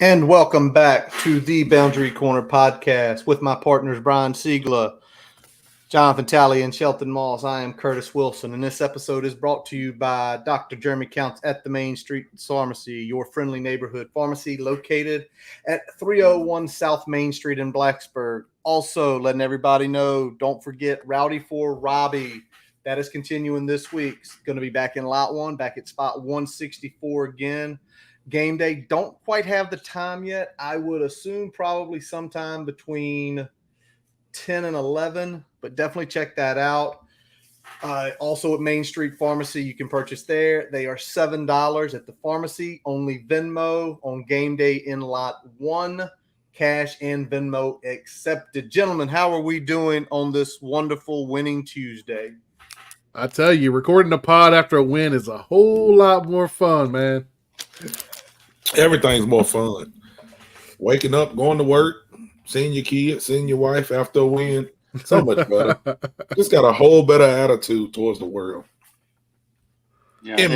And welcome back to the Boundary Corner podcast with my partners Brian Siegler, Jonathan Talley, and Shelton Moss. I am Curtis Wilson, and this episode is brought to you by Dr. Jeremy Counts at the Main Street Pharmacy, your friendly neighborhood pharmacy located at 301 South Main Street in Blacksburg. Also, letting everybody know, don't forget Rowdy for Robbie. That is continuing this week. It's going to be back in Lot 1, back at spot 164 again. Game day, don't quite have the time yet. I would assume probably sometime between 10 and 11, but definitely check that out. Also at Main Street Pharmacy, you can purchase there. They are $7 at the pharmacy, only Venmo on game day in Lot 1. Cash and Venmo accepted. Gentlemen, how are we doing on this wonderful winning Tuesday? I tell you, recording a pod after a win is a whole lot more fun, man. Everything's more fun. Waking up, going to work, seeing your kids, seeing your wife after a win. So much better. Just got a whole better attitude towards the world. Yeah, it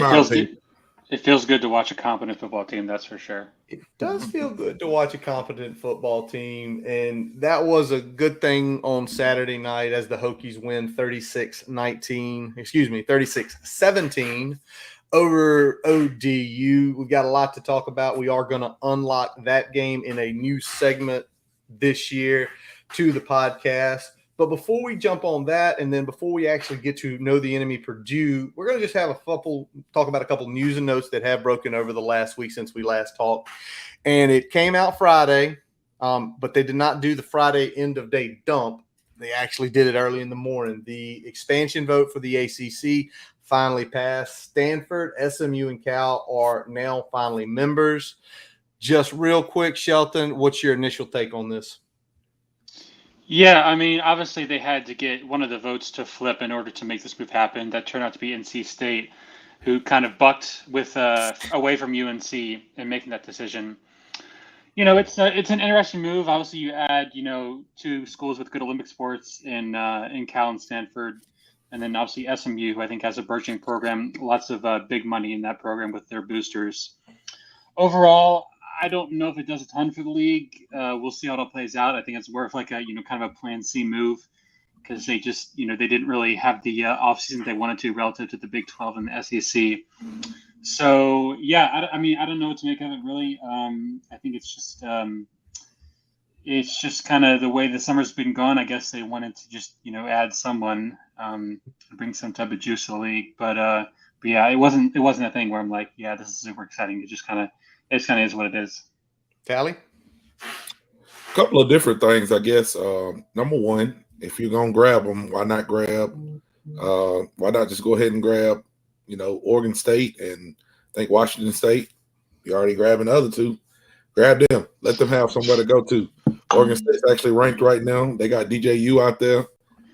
feels good to watch a competent football team, that's for sure. It does feel good to watch a competent football team, and that was a good thing on Saturday night as the Hokies win 36-17 over ODU. We've got a lot to talk about. We are going to unlock that game in a new segment this year to the podcast. But before we jump on that, and then before we actually get to know the enemy Purdue, we're going to just have talk about a couple news and notes that have broken over the last week since we last talked. And it came out Friday, but they did not do the Friday end of day dump. They actually did it early in the morning. The expansion vote for the ACC finally passed. Stanford, SMU, and Cal are now finally members. Just real quick, Shelton, what's your initial take on this? Yeah, I mean, obviously they had to get one of the votes to flip in order to make this move happen. That turned out to be NC State, who kind of bucked with away from UNC in making that decision. You know, it's an interesting move. Obviously, you add, two schools with good Olympic sports in Cal and Stanford. And then obviously SMU, who I think has a burgeoning program, lots of big money in that program with their boosters. Overall, I don't know if it does a ton for the league. We'll see how it all plays out. I think it's worth like a kind of a plan C move because they just they didn't really have the offseason they wanted to relative to the Big 12 and the SEC. So yeah, I mean I don't know what to make of it really. I think it's just kind of the way the summer's been gone. I guess they wanted to just add someone, bring some type of juice to the league. But yeah, it wasn't a thing where I'm like, yeah, this is super exciting. It just kind of is what it is. Tally? A couple of different things, I guess. Number one, if you're gonna grab them, why not grab? Why not just go ahead and grab, Oregon State and I think Washington State. You're already grabbing the other two. Grab them. Let them have somewhere to go to. Oregon State's actually ranked right now. They got DJU out there.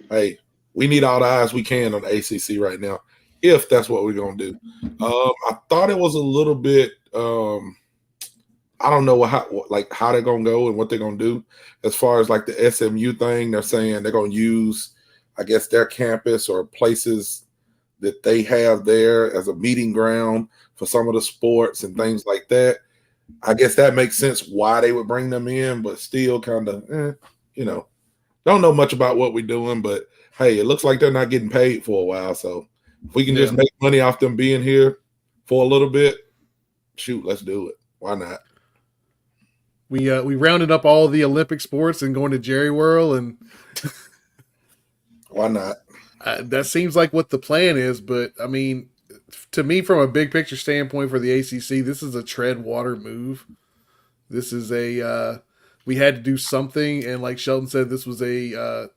Hey, we need all the eyes we can on the ACC right now, if that's what we're gonna do. I thought it was a little bit. I don't know how they're gonna go and what they're gonna do as far as like the SMU thing. They're saying they're gonna use, I guess, their campus or places that they have there as a meeting ground for some of the sports and things like that. I guess that makes sense why they would bring them in, but still kind of, don't know much about what we're doing. But hey, it looks like they're not getting paid for a while. So if we can just make money off them being here for a little bit, shoot, let's do it. Why not? We rounded up all the Olympic sports and going to Jerry World, and why not? That seems like what the plan is. But I mean, to me, from a big picture standpoint for the ACC, this is a tread water move. This is we had to do something, and like Sheldon said, this was a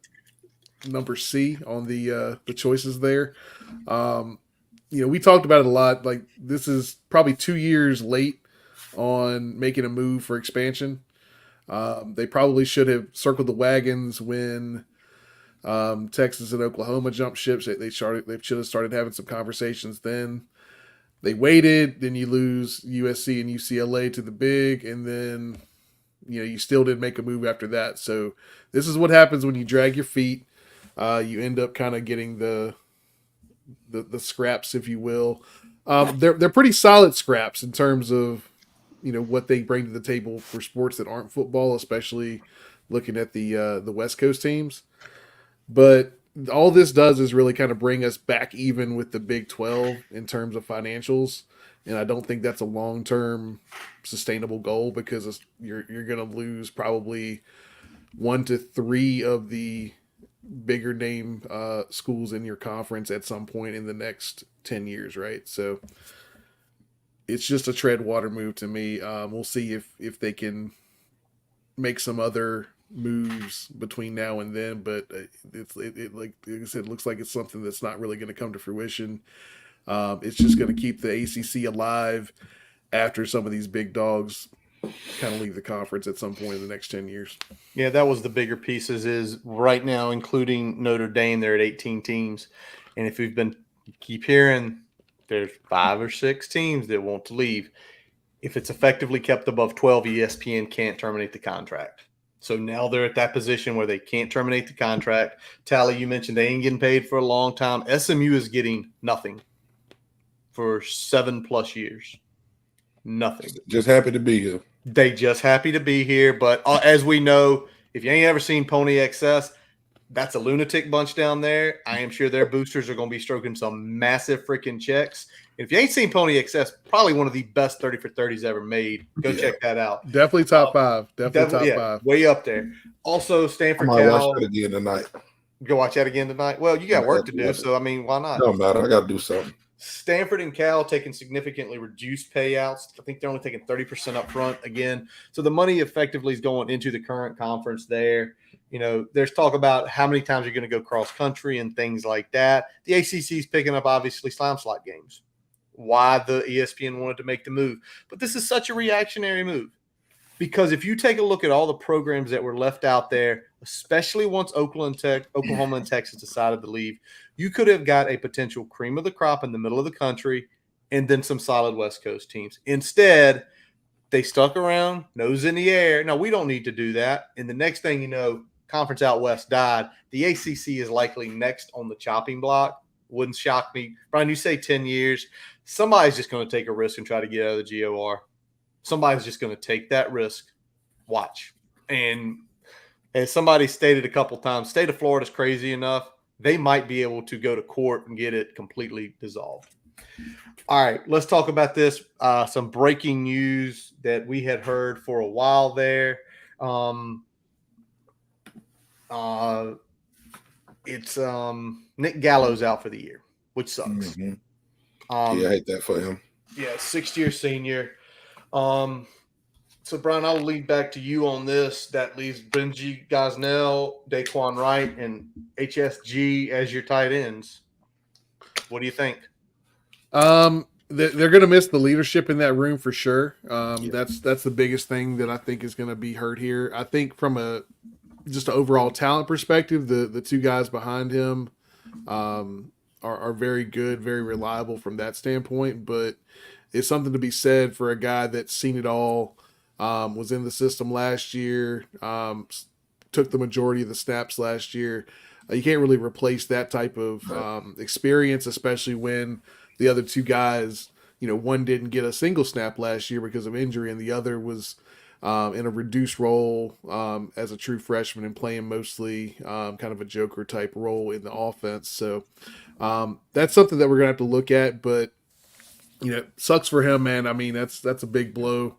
number C on the choices there. We talked about it a lot. Like, this is probably 2 years late on making a move for expansion. They probably should have circled the wagons when Texas and Oklahoma jumped ships. They should have started having some conversations then. They waited, then you lose USC and UCLA to the big, and then you still didn't make a move after that. So this is what happens when you drag your feet. You end up kind of getting the scraps, if you will. They're pretty solid scraps in terms of what they bring to the table for sports that aren't football, especially looking at the West Coast teams. But all this does is really kind of bring us back even with the Big 12 in terms of financials. And I don't think that's a long-term sustainable goal because you're going to lose probably 1 to 3 of the bigger name schools in your conference at some point in the next 10 years, right? So it's just a tread water move to me. We'll see if they can make some other moves between now and then, but it like I said, looks like it's something that's not really going to come to fruition. It's just going to keep the ACC alive after some of these big dogs kind of leave the conference at some point in the next 10 years. Yeah, that was the bigger pieces is right now, including Notre Dame, they're at 18 teams. And if keep hearing there's 5 or 6 teams that want to leave. If it's effectively kept above 12, ESPN can't terminate the contract. So now they're at that position where they can't terminate the contract. Tally, you mentioned they ain't getting paid for a long time. SMU is getting nothing for 7+ years. Nothing. Just happy to be here. They just happy to be here. But as we know, if you ain't ever seen Pony XS, that's a lunatic bunch down there. I am sure their boosters are going to be stroking some massive freaking checks. If you ain't seen Pony XS, probably one of the best 30 for 30s ever made. Go check that out. Definitely top 5. Definitely top 5. Way up there. Also, Stanford I might Cal. watch that again tonight. Go watch that again tonight. Well, you got work to do, so I mean, why not? No matter. I got to do something. Stanford and Cal taking significantly reduced payouts. I think they're only taking 30% up front again. So the money effectively is going into the current conference there. There's talk about how many times you're going to go cross country and things like that. The ACC is picking up, obviously, slam slot games. Why the ESPN wanted to make the move. But this is such a reactionary move. Because if you take a look at all the programs that were left out there, especially once Oklahoma and Texas decided to leave, you could have got a potential cream of the crop in the middle of the country and then some solid West Coast teams. Instead, they stuck around, nose in the air. No, we don't need to do that. And the next thing you know, Conference Out West died. The ACC is likely next on the chopping block. Wouldn't shock me. Brian, you say 10 years. Somebody's just going to take a risk and try to get out of the GOR. Somebody's just going to take that risk. Watch. And as somebody stated a couple times, state of Florida is crazy enough. They might be able to go to court and get it completely dissolved. All right, let's talk about this. Some breaking news that we had heard for a while there. It's Nick Gallo's out for the year, which sucks. Mm-hmm. I hate that for him. Yeah, 6th-year senior. So, Brian, I'll lead back to you on this. That leaves Benji Gosnell, Daquan Wright, and HSG as your tight ends. What do you think? They're going to miss the leadership in that room for sure. That's the biggest thing that I think is going to be hurt here. I think from just an overall talent perspective, the 2 guys behind him are very good, very reliable from that standpoint. But it's something to be said for a guy that's seen it all, was in the system last year, took the majority of the snaps last year. You can't really replace that type of experience, especially when the other 2 guys, one didn't get a single snap last year because of injury, and the other was in a reduced role as a true freshman and playing mostly kind of a joker type role in the offense. So that's something that we're going to have to look at, but sucks for him, man. I mean, that's a big blow.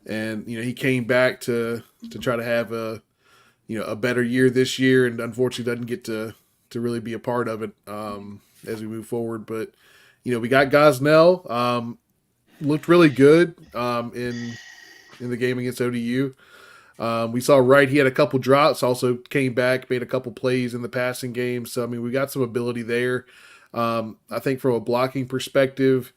And, he came back to try to have a better year this year, and unfortunately doesn't get to really be a part of it as we move forward. But, we got Gosnell, looked really good in the game against ODU. We saw Wright, he had a couple drops, also came back, made a couple plays in the passing game. So, I mean, we got some ability there. I think from a blocking perspective,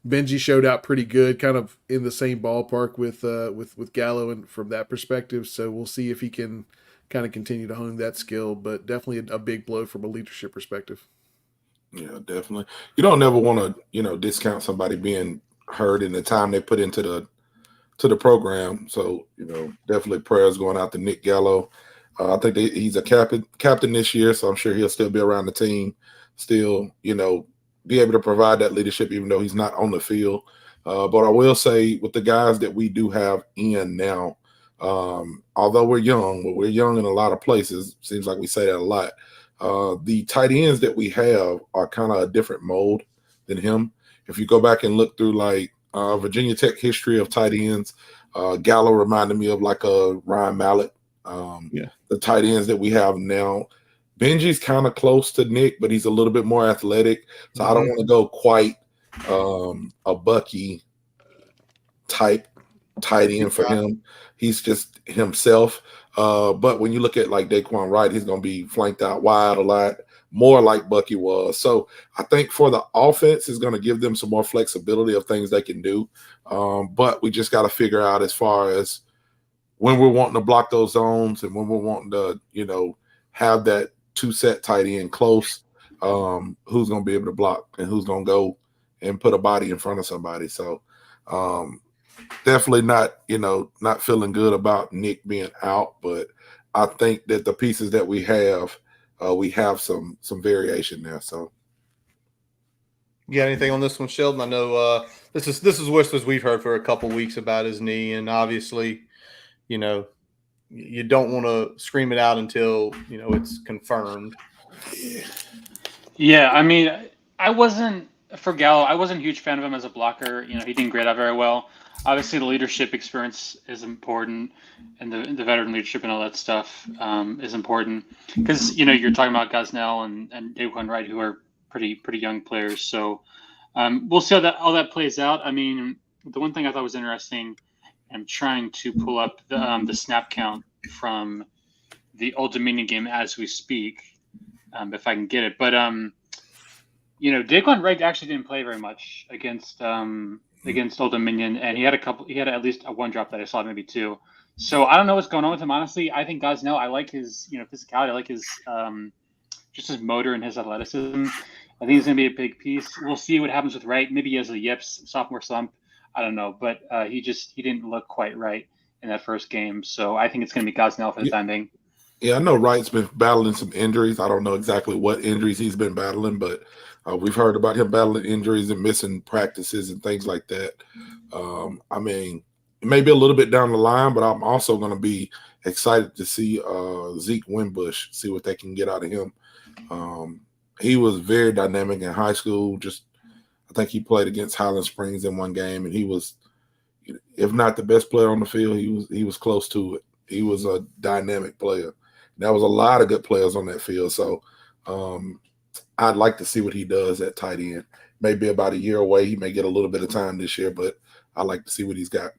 Benji showed out pretty good, kind of in the same ballpark with Gallo and from that perspective. So we'll see if he can kind of continue to hone that skill, but definitely a big blow from a leadership perspective. Yeah, definitely. You don't never want to, discount somebody being hurt in the time they put into the program. So, definitely prayers going out to Nick Gallo. I think he's a captain this year, so I'm sure he'll still be around the team, still, be able to provide that leadership, even though he's not on the field. But I will say with the guys that we do have in now, although we're young, but we're young in a lot of places. Seems like we say that a lot. The tight ends that we have are kind of a different mold than him. If you go back and look through like Virginia Tech history of tight ends, Gallo reminded me of like a Ryan Mallett. The tight ends that we have now, Benji's kind of close to Nick, but he's a little bit more athletic. So I don't want to go quite a Bucky type tight end for him. He's just himself. But when you look at like Daquan Wright, he's going to be flanked out wide a lot, more like Bucky was. So I think for the offense is going to give them some more flexibility of things they can do. But we just got to figure out as far as when we're wanting to block those zones and when we're wanting to, have that two-set tight end close, who's going to be able to block and who's going to go and put a body in front of somebody. So definitely not feeling good about Nick being out, but I think that the pieces that we have some variation there. So you got anything on this one, Sheldon? I know this is whispers we've heard for a couple weeks about his knee, and obviously, you don't want to scream it out until it's confirmed. Yeah, I mean, I wasn't for Gallo. I wasn't a huge fan of him as a blocker. He didn't grade out very well. Obviously, the leadership experience is important, and the veteran leadership and all that stuff is important because you're talking about Gosnell and Daquan Wright, who are pretty young players. So we'll see how all that plays out. I mean, the one thing I thought was interesting. I'm trying to pull up the snap count from the Old Dominion game as we speak, if I can get it. But Daquan Wright actually didn't play very much against Old Dominion, and he had at least one drop that I saw, maybe two. So I don't know what's going on with him, honestly. I think Gosnell, I like his physicality, I like his just his motor and his athleticism. I think he's going to be a big piece. We'll see what happens with Wright. Maybe he has a yips sophomore slump. I don't know, but he didn't look quite right in that first game. So I think it's going to be Gosnell for the time being. Yeah, I know Wright's been battling some injuries. I don't know exactly what injuries he's been battling, but we've heard about him battling injuries and missing practices and things like that. I mean, maybe a little bit down the line, but I'm also going to be excited to see Zeke Winbush, see what they can get out of him. He was very dynamic in high school. I think he played against Highland Springs in one game, and he was, if not the best player on the field, he was close to it. He was a dynamic player. There was a lot of good players on that field. So I'd like to see what he does at tight end. Maybe about a year away. He may get a little bit of time this year, but I'd like to see what he's got.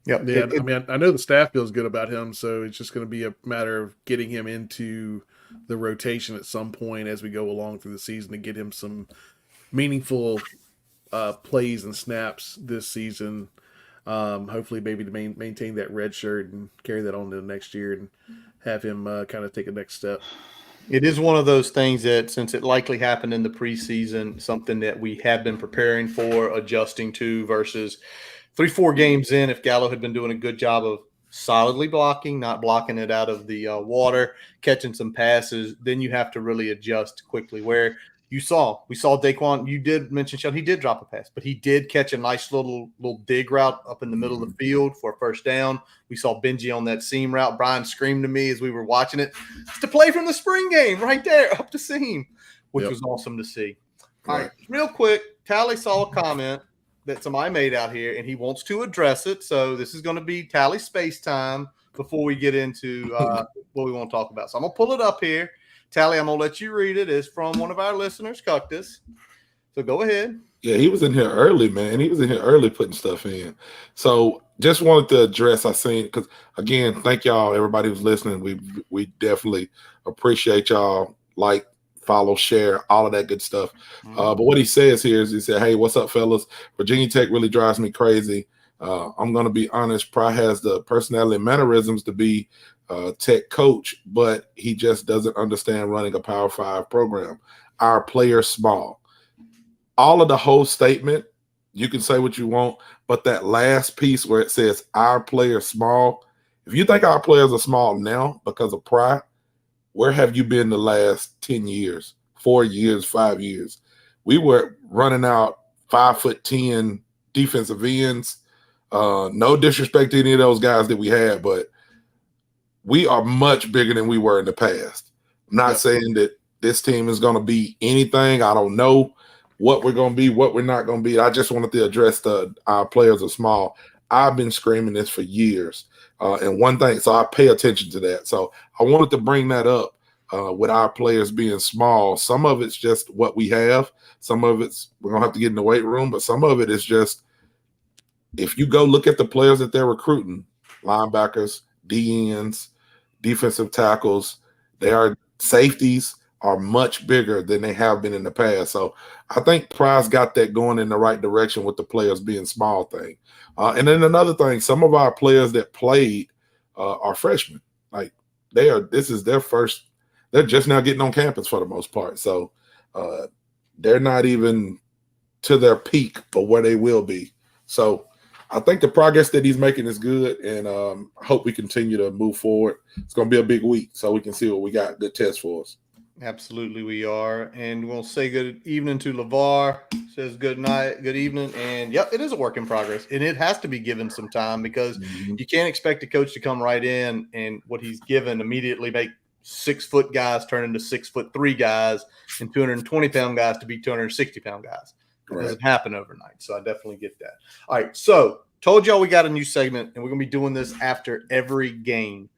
Yep. Yeah, I mean, I know the staff feels good about him, so it's just going to be a matter of getting him into the rotation at some point as we go along through the season to get him some meaningful plays and snaps this season. Hopefully maybe to maintain that red shirt and carry that on to the next year and have him kind of take a next step. It is one of those things that, since it likely happened in the preseason, something that we have been preparing for, adjusting to, versus 3-4 games in, if Gallo had been doing a good job of solidly blocking, not blocking it out of the water, catching some passes, then you have to really adjust quickly. Where we saw Daquan, you did mention, Sheldon, he did drop a pass, but he did catch a nice little dig route up in the middle of the field for a first down. We saw Benji on that seam route. Brian screamed to me as we were watching it. It's the play from the spring game right there, up the seam, which was awesome to see. All right, real quick, Tally saw a comment that somebody made out here, and he wants to address it. So this is going to be Tally space time before we get into what we want to talk about. So I'm going to pull it up here. Tally, I'm going to let you read it. It's from one of our listeners, Cactus. So go ahead. Yeah, he was in here early, man. He was in here early putting stuff in. So just wanted to address, I seen, because, again, thank y'all, everybody who's listening. We definitely appreciate y'all. Like, follow, share, all of that good stuff. But what he says here is he said, hey, what's up, fellas? Virginia Tech really drives me crazy. I'm going to be honest. Pry has the personality and mannerisms to be Tech coach, but he just doesn't understand running a Power 5 program. Our players small. All of the whole statement, you can say what you want, but that last piece where it says our players small, if you think our players are small now because of Pry, where have you been the last 10 years, 4 years, 5 years? We were running out 5'10" defensive ends. No disrespect to any of those guys that we had, but we are much bigger than we were in the past. I'm not saying that this team is going to be anything. I don't know what we're going to be, what we're not going to be. I just wanted to address our players are small. I've been screaming this for years. And one thing, so I pay attention to that. So I wanted to bring that up with our players being small. Some of it's just what we have. Some of it's we're going to have to get in the weight room, but some of it is just if you go look at the players that they're recruiting, linebackers, DNs, defensive tackles, their safeties are much bigger than they have been in the past. So I think Price got that going in the right direction with the players being small thing. And then another thing, some of our players that played are freshmen. Like this is their first, they're just now getting on campus for the most part. So they're not even to their peak of where they will be. So I think the progress that he's making is good, and I hope we continue to move forward. It's going to be a big week, so we can see what we got. Good test for us. Absolutely, we are. And we'll say good evening to LeVar. Says good night, good evening. And, yep, it is a work in progress, and it has to be given some time because you can't expect a coach to come right in and what he's given immediately make 6-foot guys turn into 6'3" guys and 220-pound guys to be 260-pound guys. It doesn't happen overnight, so I definitely get that. All right, so told y'all we got a new segment, and we're going to be doing this after every game.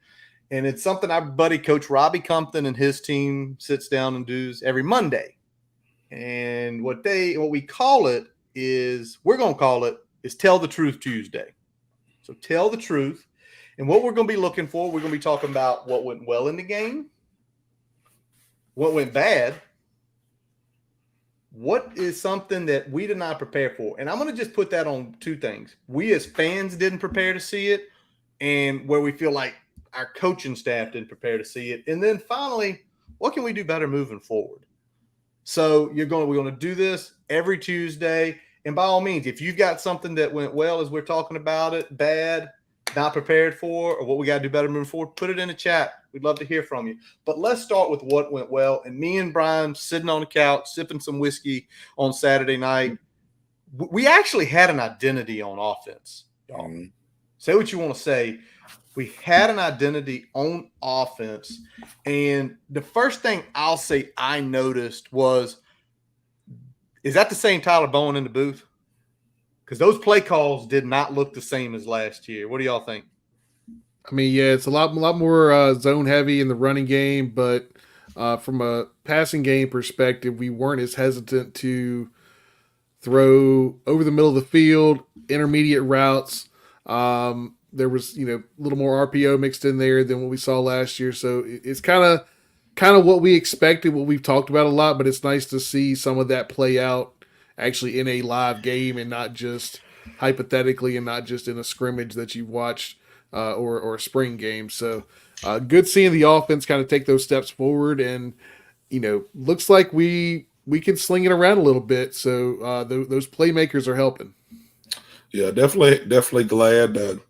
And it's something our buddy Coach Robbie Compton and his team sits down and does every Monday. And what we call it is Tell the Truth Tuesday. So tell the truth. And what we're going to be looking for, we're going to be talking about what went well in the game, what went bad, what is something that we did not prepare for? And I'm going to just put that on two things. We as fans didn't prepare to see it, and where we feel like our coaching staff didn't prepare to see it. And then finally, what can we do better moving forward? So we're going to do this every Tuesday. And by all means, if you've got something that went well as we're talking about it, bad, not prepared for, or what we got to do better moving forward, put it in the chat. We'd love to hear from you. But let's start with what went well. And me and Brian sitting on the couch, sipping some whiskey on Saturday night. We actually had an identity on offense, y'all. Say what you want to say. We had an identity on offense. And the first thing I'll say I noticed was, is that the same Tyler Bowen in the booth? Because those play calls did not look the same as last year. What do y'all think? I mean, yeah, it's a lot more zone heavy in the running game, but from a passing game perspective, we weren't as hesitant to throw over the middle of the field, intermediate routes. There was, a little more RPO mixed in there than what we saw last year. So it's kind of what we expected, what we've talked about a lot, but it's nice to see some of that play out actually in a live game and not just hypothetically and not just in a scrimmage that you've watched or a spring game. So good seeing the offense kind of take those steps forward, and, looks like we can sling it around a little bit. So those playmakers are helping. Yeah, definitely glad that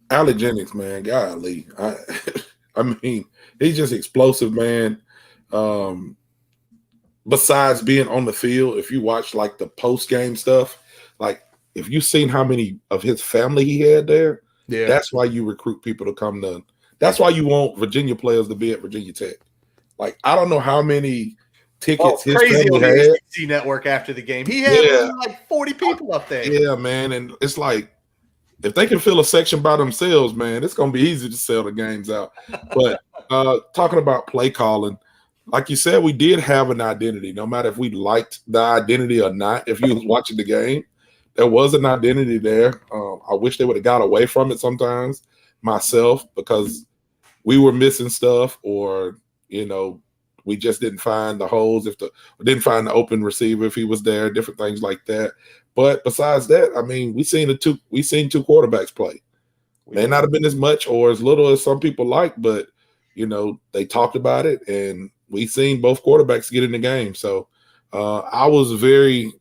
Alec Jennings, man, golly. I mean, he's just explosive, man. Besides being on the field, if you watch like the post-game stuff, like if you've seen how many of his family he had there, that's why you recruit people to come to. That's why you want Virginia players to be at Virginia Tech. Like, I don't know how many tickets his crazy family on had. the SEC network after the game. He had like 40 people up there. Yeah, man, and it's like, if they can fill a section by themselves, man, it's going to be easy to sell the games out. But talking about play calling, like you said, we did have an identity. No matter if we liked the identity or not, if you was watching the game, there was an identity there. I wish they would have got away from it sometimes myself, because we were missing stuff, or, we just didn't find the holes, didn't find the open receiver if he was there, different things like that. But besides that, I mean, we seen two quarterbacks play. May not have been as much or as little as some people like, but they talked about it, and we seen both quarterbacks get in the game. So I was very,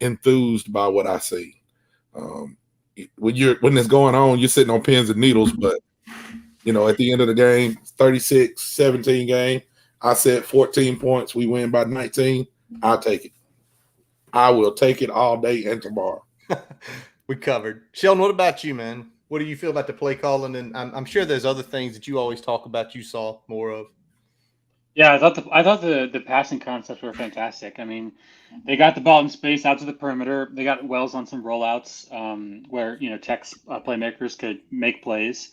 enthused by what I see. When it's going on, you're sitting on pins and needles, but at the end of the game, 36-17 game, I said 14 points, we win by 19. I'll take it. I will take it all day and tomorrow. We covered. Sheldon, what about you, man? What do you feel about the play calling? And I'm sure there's other things that you always talk about you saw more of. Yeah, I thought the passing concepts were fantastic. I mean, they got the ball in space out to the perimeter. They got Wells on some rollouts where Tech's playmakers could make plays.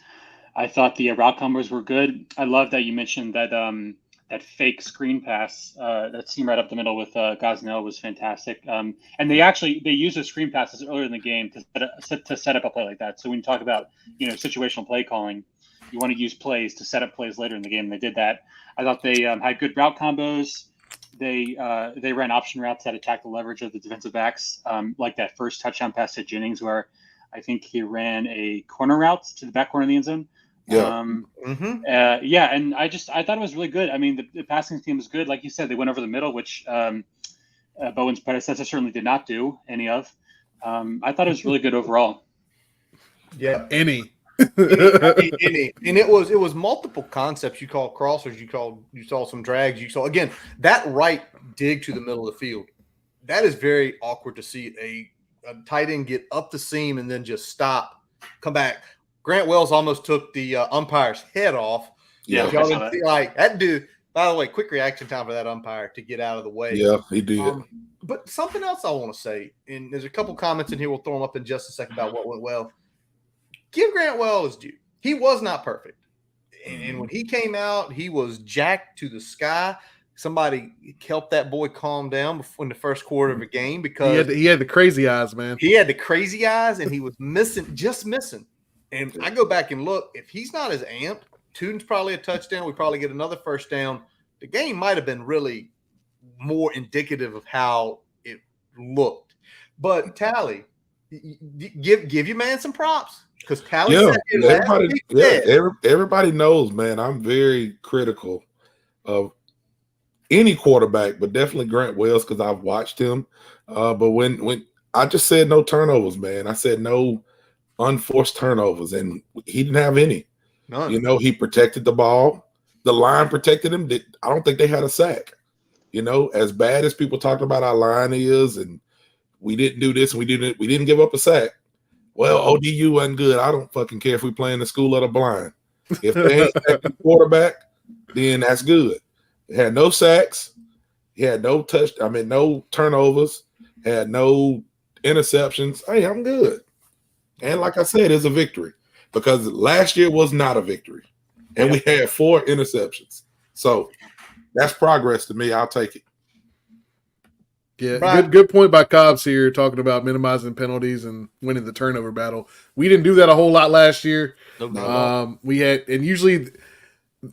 I thought the route combos were good. I love that you mentioned that that fake screen pass that seam right up the middle with Gosnell was fantastic. And they used those screen passes earlier in the game to set up a play like that. So when you talk about situational play calling, you want to use plays to set up plays later in the game. And they did that. I thought they had good route combos. They ran option routes that attacked the leverage of the defensive backs, like that first touchdown pass to Jennings, where I think he ran a corner route to the back corner of the end zone. Yeah. And I thought it was really good. I mean, the passing team was good. Like you said, they went over the middle, which Bowen's predecessor certainly did not do any of. I thought it was really good overall. Yeah. Any. And it was multiple concepts. You call crossers, you saw some drags, you saw again that right dig to the middle of the field. That is very awkward to see a tight end get up the seam and then just stop, come back. Grant Wells almost took the umpire's head off. Yeah, Y'all didn't see, like that dude. By the way, quick reaction time for that umpire to get out of the way. Yeah, he did. But something else I want to say, and there's a couple comments in here. We'll throw them up in just a second about what went well. Give Grant Wells due. He was not perfect. And when he came out, he was jacked to the sky. Somebody helped that boy calm down in the first quarter of a game because he had the crazy eyes, man. He had the crazy eyes, and he was just missing. And I go back and look, if he's not as amped, Tuden's probably a touchdown. We probably get another first down. The game might have been really more indicative of how it looked. But Tally, give your man some props. Because Tally everybody knows, man, I'm very critical of any quarterback, but definitely Grant Wells because I've watched him. But when I just said no turnovers, man, I said no unforced turnovers, and he didn't have any. None. He protected the ball. The line protected him. I don't think they had a sack. As bad as people talked about our line is, and we didn't do this, and we didn't give up a sack. Well, ODU wasn't good. I don't fucking care if we play in the school of the blind. If they ain't the quarterback, then that's good. It had no sacks. He had no no turnovers. Had no interceptions. Hey, I'm good. And like I said, it's a victory because last year was not a victory, and we had 4 interceptions. So that's progress to me. I'll take it. Yeah, Right. good point by Cobbs here, talking about minimizing penalties and winning the turnover battle. We didn't do that a whole lot last year. We had, and usually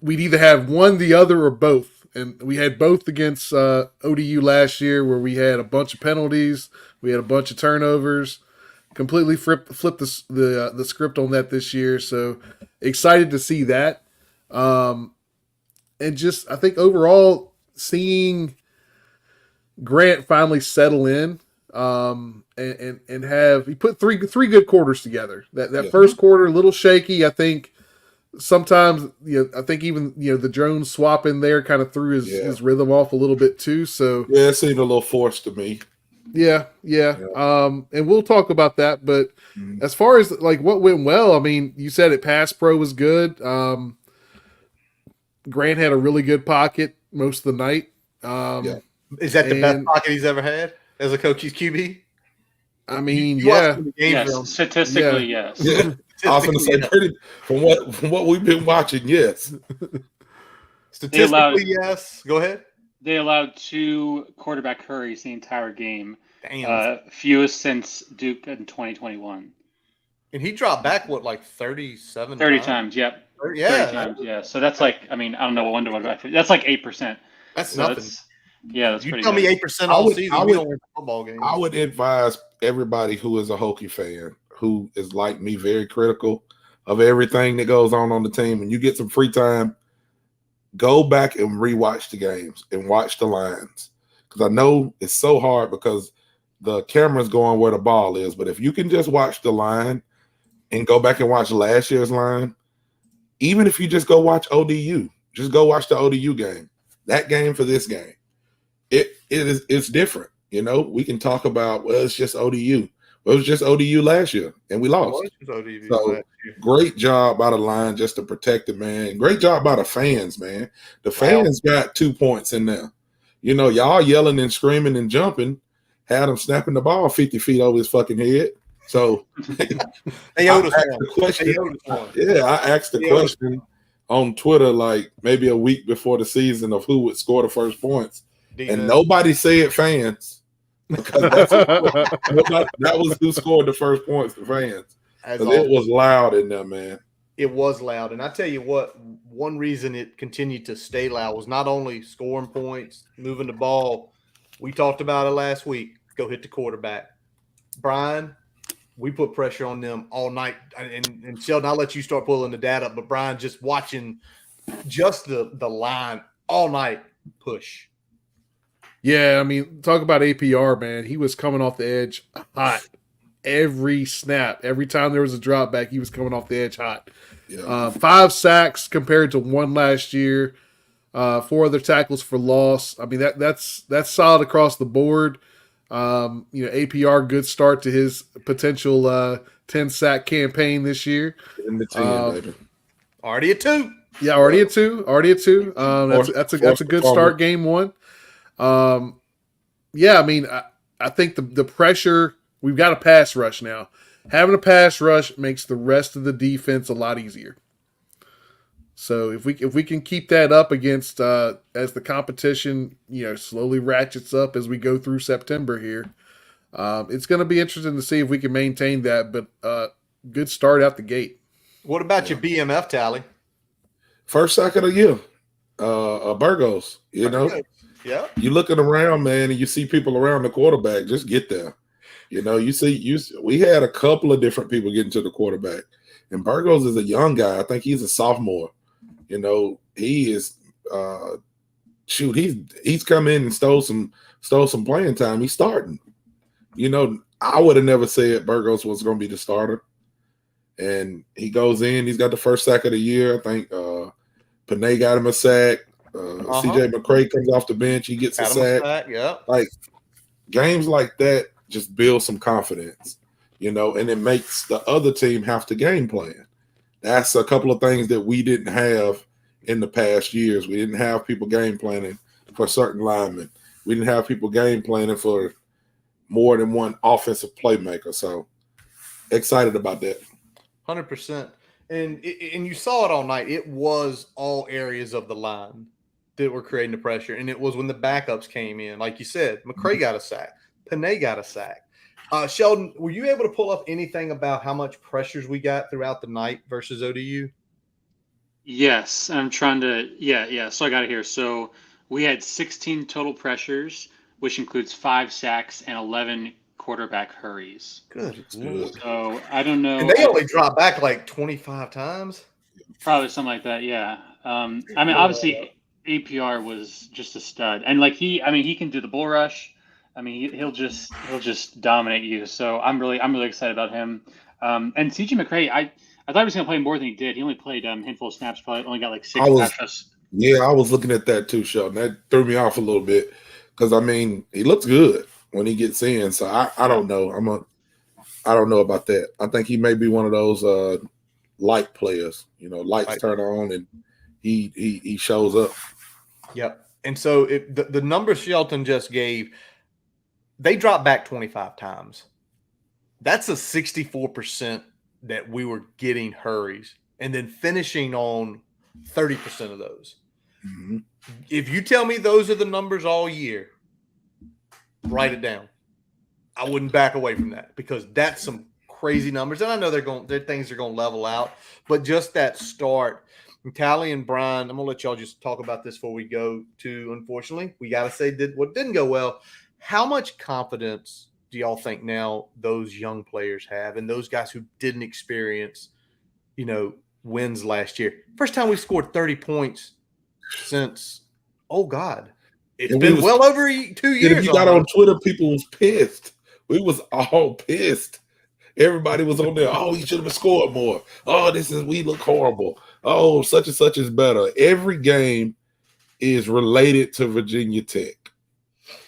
we'd either have one, the other, or both. And we had both against ODU last year, where we had a bunch of penalties, we had a bunch of turnovers. Completely flipped the script on that this year. So excited to see that. And just I think overall seeing Grant finally settle in and have he put three good quarters together. That first quarter a little shaky. I think sometimes I think even the Jones swap in there kind of threw his rhythm off a little bit too. So yeah, it seemed a little forced to me. Yeah. And we'll talk about that. But as far as like what went well, I mean, you said it pass pro was good. Grant had a really good pocket most of the night. Is that the best pocket he's ever had as a Hokies QB? I mean, statistically, yes. Yeah. I was going to say, pretty from what we've been watching, yes. Statistically, yes. Go ahead. They allowed 2 quarterback hurries the entire game. Damn. Fewest since Duke in 2021. And he dropped back, what, like 37 30 times, yep. 30 times, yeah. So that's like, I mean, I don't know what window that's like 8%. That's so nothing. That's you pretty tell good. me 8% all season, we don't win football games. I would advise everybody who is a Hokie fan, who is like me, very critical of everything that goes on the team. When you get some free time, go back and rewatch the games and watch the lines. Because I know it's so hard because the camera's going where the ball is. But if you can just watch the line and go back and watch last year's line, even if you just go watch ODU, just go watch the ODU game, that game for this game, it's different. We can talk about, well, it's just ODU. It was just ODU last year, and we lost. So great job by the line just to protect it, man. Great job by the fans, man. The fans got 2 points in there. You know, y'all yelling and screaming and jumping, had him snapping the ball 50 feet over his fucking head. So they owed us one. Yeah, I asked the question on Twitter like maybe a week before the season of who would score the first points. And nobody said fans. Because that was who scored the first points, the fans. It was loud in there, man. It was loud. And I tell you what, one reason it continued to stay loud was not only scoring points, moving the ball. We talked about it last week. Go hit the quarterback. Brian, we put pressure on them all night. And Sheldon, I'll let you start pulling the data up. But Brian, just watching just the line all night push. Yeah, I mean, talk about APR, man. He was coming off the edge hot every snap. Every time there was a drop back, he was coming off the edge hot. Yeah. 5 sacks compared to 1 last year. 4 other tackles for loss. I mean, that's solid across the board. APR, good start to his potential 10 sack campaign this year. In the 10, baby. Already a 2. Yeah, already a 2. That's a good start. Game 1. I mean, I think the pressure, we've got a pass rush now. Having a pass rush makes the rest of the defense a lot easier. So if we can keep that up against as the competition, slowly ratchets up as we go through September here, it's going to be interesting to see if we can maintain that. But good start out the gate. What about your BMF tally? First sack of the year, Burgos. Yeah. You looking around, man, and you see people around the quarterback. Just get there. We had a couple of different people getting to the quarterback, and Burgos is a young guy. I think he's a sophomore. He is. He's come in and stole some playing time. He's starting. I would have never said Burgos was going to be the starter, and he goes in. He's got the first sack of the year. I think Panay got him a sack. CJ McCray comes off the bench. He gets a sack. Yeah. Like games like that just build some confidence, and it makes the other team have to game plan. That's a couple of things that we didn't have in the past years. We didn't have people game planning for certain linemen. We didn't have people game planning for more than one offensive playmaker. So excited about that. 100%. And you saw it all night. It was all areas of the line that were creating the pressure. And it was when the backups came in. Like you said, McCray got a sack. Panay got a sack. Sheldon, were you able to pull up anything about how much pressures we got throughout the night versus ODU? Yes. I'm trying to – yeah. So I got it here. So we had 16 total pressures, which includes 5 sacks and 11 quarterback hurries. Good. So I don't know. And they only dropped back like 25 times? Probably something like that, yeah. Obviously – APR was just a stud, and he can do the bull rush. I mean, he'll just dominate you. So I'm really excited about him. And CJ McCray, I thought he was going to play more than he did. He only played a handful of snaps. Probably only got like 6 passes. Yeah, I was looking at that too, Sheldon. That threw me off a little bit because he looks good when he gets in. So I don't know. I don't know about that. I think he may be one of those light players. Lights turn on and he shows up. Yep. And so the numbers Shelton just gave, they dropped back 25 times. That's a 64% that we were getting hurries and then finishing on 30% of those. Mm-hmm. If you tell me those are the numbers all year, write it down. I wouldn't back away from that because that's some crazy numbers. And I know their things are going to level out, but just that start. And Tally and Brian, I'm going to let y'all just talk about this before we go to, unfortunately, we got to say what didn't go well. How much confidence do y'all think now those young players have and those guys who didn't experience, wins last year? First time we scored 30 points since, it's been well over 2 years. If you got on Twitter, people was pissed. We was all pissed. Everybody was on there. Oh, he should have scored more. Oh, we look horrible. Oh, such and such is better. Every game is related to Virginia Tech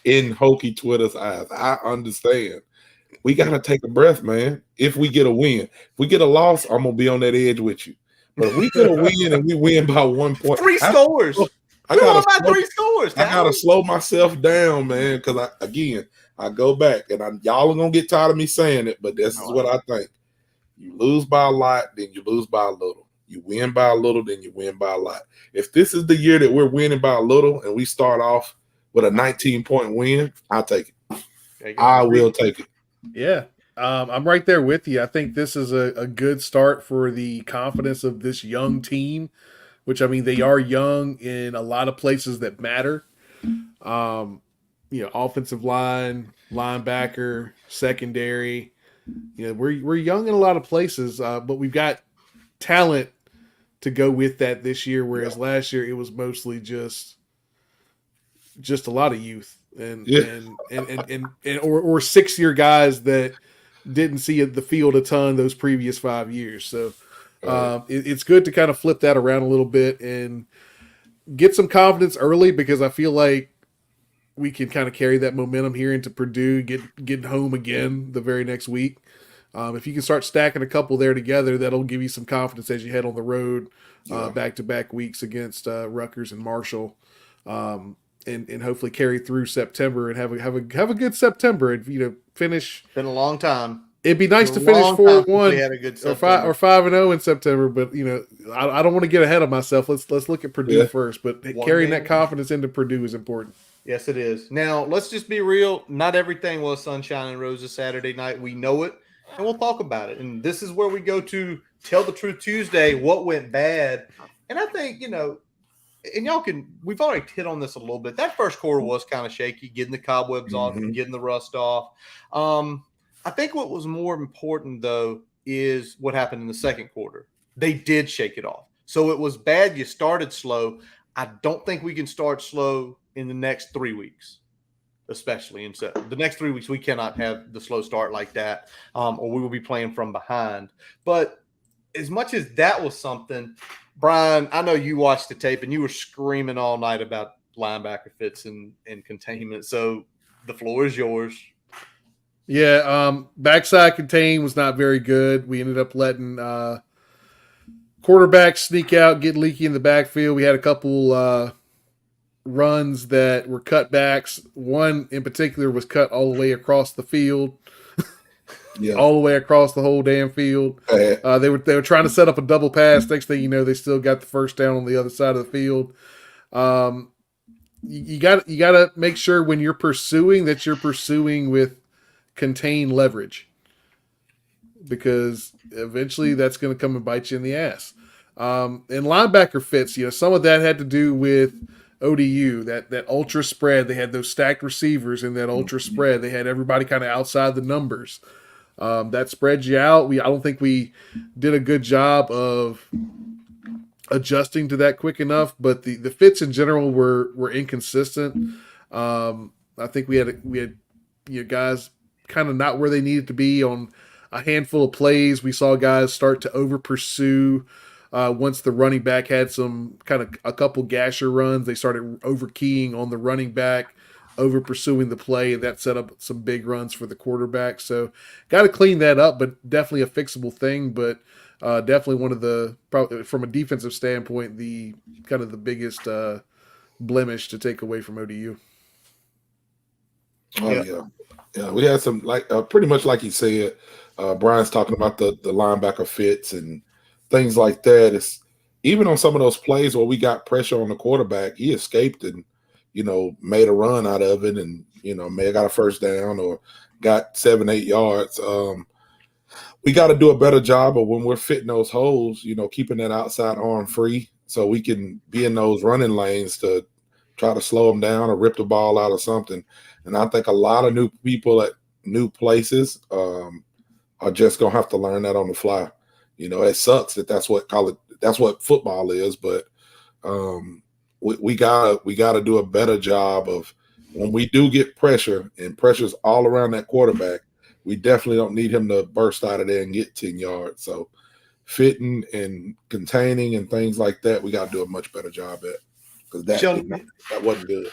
in Hokie Twitter's eyes. I understand. we got to take a breath, man. If we get a win, if we get a loss, I'm going to be on that edge with you. But if we get a win and we win by 1 point, Three scores. We won by 3 scores. I got to slow myself down, man, because I go back, and y'all are going to get tired of me saying it, but this is what I think. You lose by a lot, then you lose by a little. You win by a little, then you win by a lot. If this is the year that we're winning by a little and we start off with a 19-point win, I'll take it. I will take it. Yeah. I'm right there with you. I think this is a good start for the confidence of this young team, which, I mean, they are young in a lot of places that matter. Offensive line, linebacker, secondary. We're young in a lot of places, but we've got talent to go with that this year, whereas last year it was mostly just a lot of youth and 6-year guys that didn't see the field a ton those previous 5 years. So it's good to kind of flip that around a little bit and get some confidence early, because I feel like we can kind of carry that momentum here into Purdue, get home again the very next week. If you can start stacking a couple there together, that'll give you some confidence as you head on the road back-to-back weeks against Rutgers and Marshall, and hopefully carry through September and have a good September and finish. Been a long time. It'd be nice to finish 4-1 we had a good or 5-0 in September, but I don't want to get ahead of myself. Let's look at Purdue first, but carrying that confidence into Purdue is important. Yes, it is. Now, let's just be real. Not everything was sunshine and roses Saturday night. We know it, and we'll talk about it. And this is where we go to Tell the Truth Tuesday, what went bad. And I think, and we've already hit on this a little bit. That first quarter was kind of shaky, getting the cobwebs off and getting the rust off. I think what was more important, though, is what happened in the second quarter. They did shake it off. So it was bad. You started slow. I don't think we can start slow in the next 3 weeks, especially in the next 3 weeks. We cannot have the slow start like that, or we will be playing from behind. But as much as that was something, Brian, I know you watched the tape and you were screaming all night about linebacker fits and containment. So the floor is yours. Yeah, backside contain was not very good. We ended up letting quarterbacks sneak out, get leaky in the backfield. We had a couple runs that were cutbacks. One in particular was cut all the way across the field, all the way across the whole damn field. They were trying to set up a double pass. Next thing you know, they still got the first down on the other side of the field. You got to make sure when you're pursuing that you're pursuing with contained leverage, because eventually that's going to come and bite you in the ass. And linebacker fits, some of that had to do with ODU, that ultra spread. They had those stacked receivers in that ultra spread. They had everybody kind of outside the numbers. That spreads you out. I don't think we did a good job of adjusting to that quick enough, but the fits in general were inconsistent. I think we had guys kind of not where they needed to be on a handful of plays. We saw guys start to over pursue. Once the running back had some kind of a couple gasher runs, they started over keying on the running back, over pursuing the play, and that set up some big runs for the quarterback. So got to clean that up, but definitely a fixable thing. But definitely one of the, probably from a defensive standpoint, the kind of the biggest blemish to take away from ODU. Yeah, we had some, like pretty much like he said. Brian's talking about the linebacker fits and things like that. It's even on some of those plays where we got pressure on the quarterback, he escaped and made a run out of it, and may have got a first down or got 7-8 yards. We got to do a better job of when we're fitting those holes, keeping that outside arm free so we can be in those running lanes to try to slow them down or rip the ball out or something. And I think a lot of new people at new places are just gonna have to learn that on the fly. It sucks that's what football is, but we gotta do a better job of when we do get pressure, and pressure's all around that quarterback. We definitely don't need him to burst out of there and get 10 yards. So fitting and containing and things like that, we got to do a much better job at, because that wasn't good.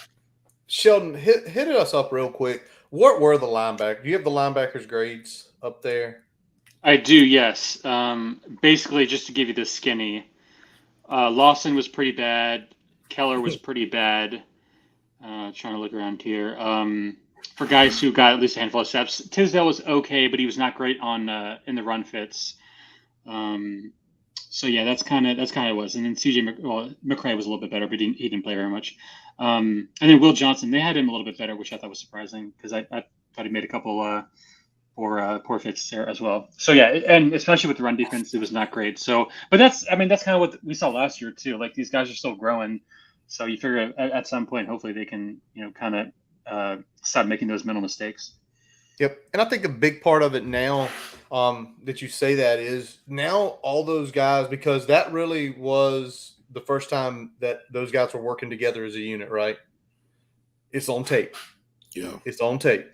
Sheldon, hit us up real quick. What were the linebackers? Do you have the linebackers' grades up there? I do, yes. Basically, just to give you the skinny, Lawson was pretty bad. Keller was pretty bad. Trying to look around here. For guys who got at least a handful of steps, Tisdale was okay, but he was not great on in the run fits. So yeah, that's kind of what it was. And then McCray was a little bit better, but he didn't play very much. And then Will Johnson, they had him a little bit better, which I thought was surprising because I thought he made a couple poor fits there as well. So yeah, and especially with the run defense, it was not great. So, but that's kind of what we saw last year too. Like these guys are still growing, so you figure at some point, hopefully they can kind of stop making those mental mistakes. Yep, and I think a big part of it now that you say that is now all those guys, because that really was the first time that those guys were working together as a unit, right? It's on tape. Yeah, it's on tape.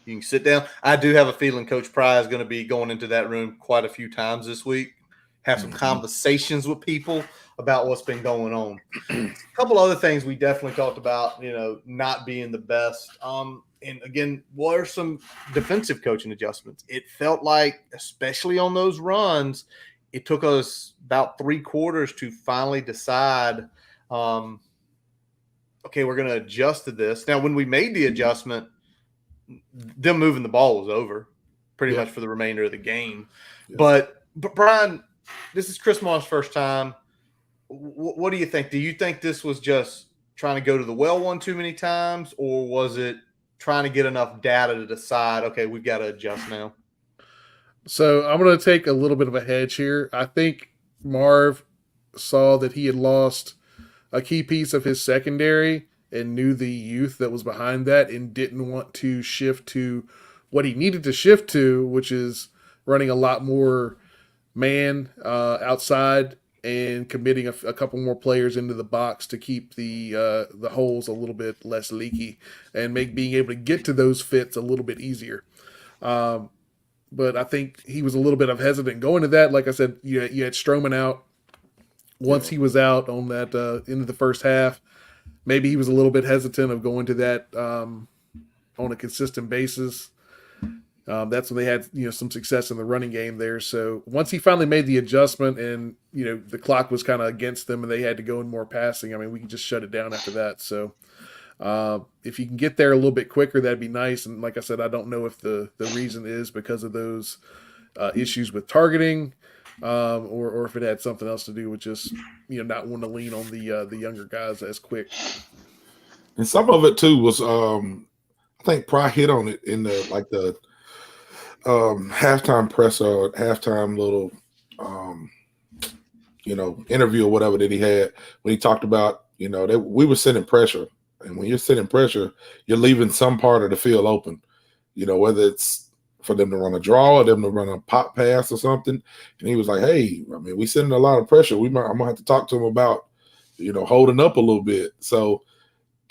You can sit down. I do have a feeling Coach Pry is going to be going into that room quite a few times this week, have some conversations with people about what's been going on. A couple other things we definitely talked about, not being the best. And again, what are some defensive coaching adjustments? It felt like, especially on those runs, it took us about 3 quarters to finally decide, okay, we're going to adjust to this. Now, when we made the adjustment, them moving the ball was over pretty much for the remainder of the game. Yeah. But Brian, this is Chris Moss' first time. What do you think? Do you think this was just trying to go to the well one too many times, or was it trying to get enough data to decide, okay, we've got to adjust now? So I'm going to take a little bit of a hedge here. I think Marv saw that he had lost a key piece of his secondary and knew the youth that was behind that and didn't want to shift to what he needed to shift to, which is running a lot more man outside and committing a couple more players into the box to keep the holes a little bit less leaky and being able to get to those fits a little bit easier. But I think he was a little bit of hesitant going to that. Like I said, you had Stroman out. Once he was out on that into the first half, maybe he was a little bit hesitant of going to that on a consistent basis. That's when they had some success in the running game there. So once he finally made the adjustment and the clock was kind of against them and they had to go in more passing, I mean, we can just shut it down after that. So if you can get there a little bit quicker, that'd be nice. And like I said, I don't know if the reason is because of those issues with targeting or if it had something else to do with just not wanting to lean on the younger guys as quick. And some of it too was I think Pry hit on it in the halftime presser, halftime little interview or whatever that he had when he talked about that we were sending pressure, and when you're sending pressure, you're leaving some part of the field open, whether it's for them to run a draw or them to run a pop pass or something. And he was like, hey, I mean, we sending a lot of pressure. I'm gonna have to talk to him about holding up a little bit. So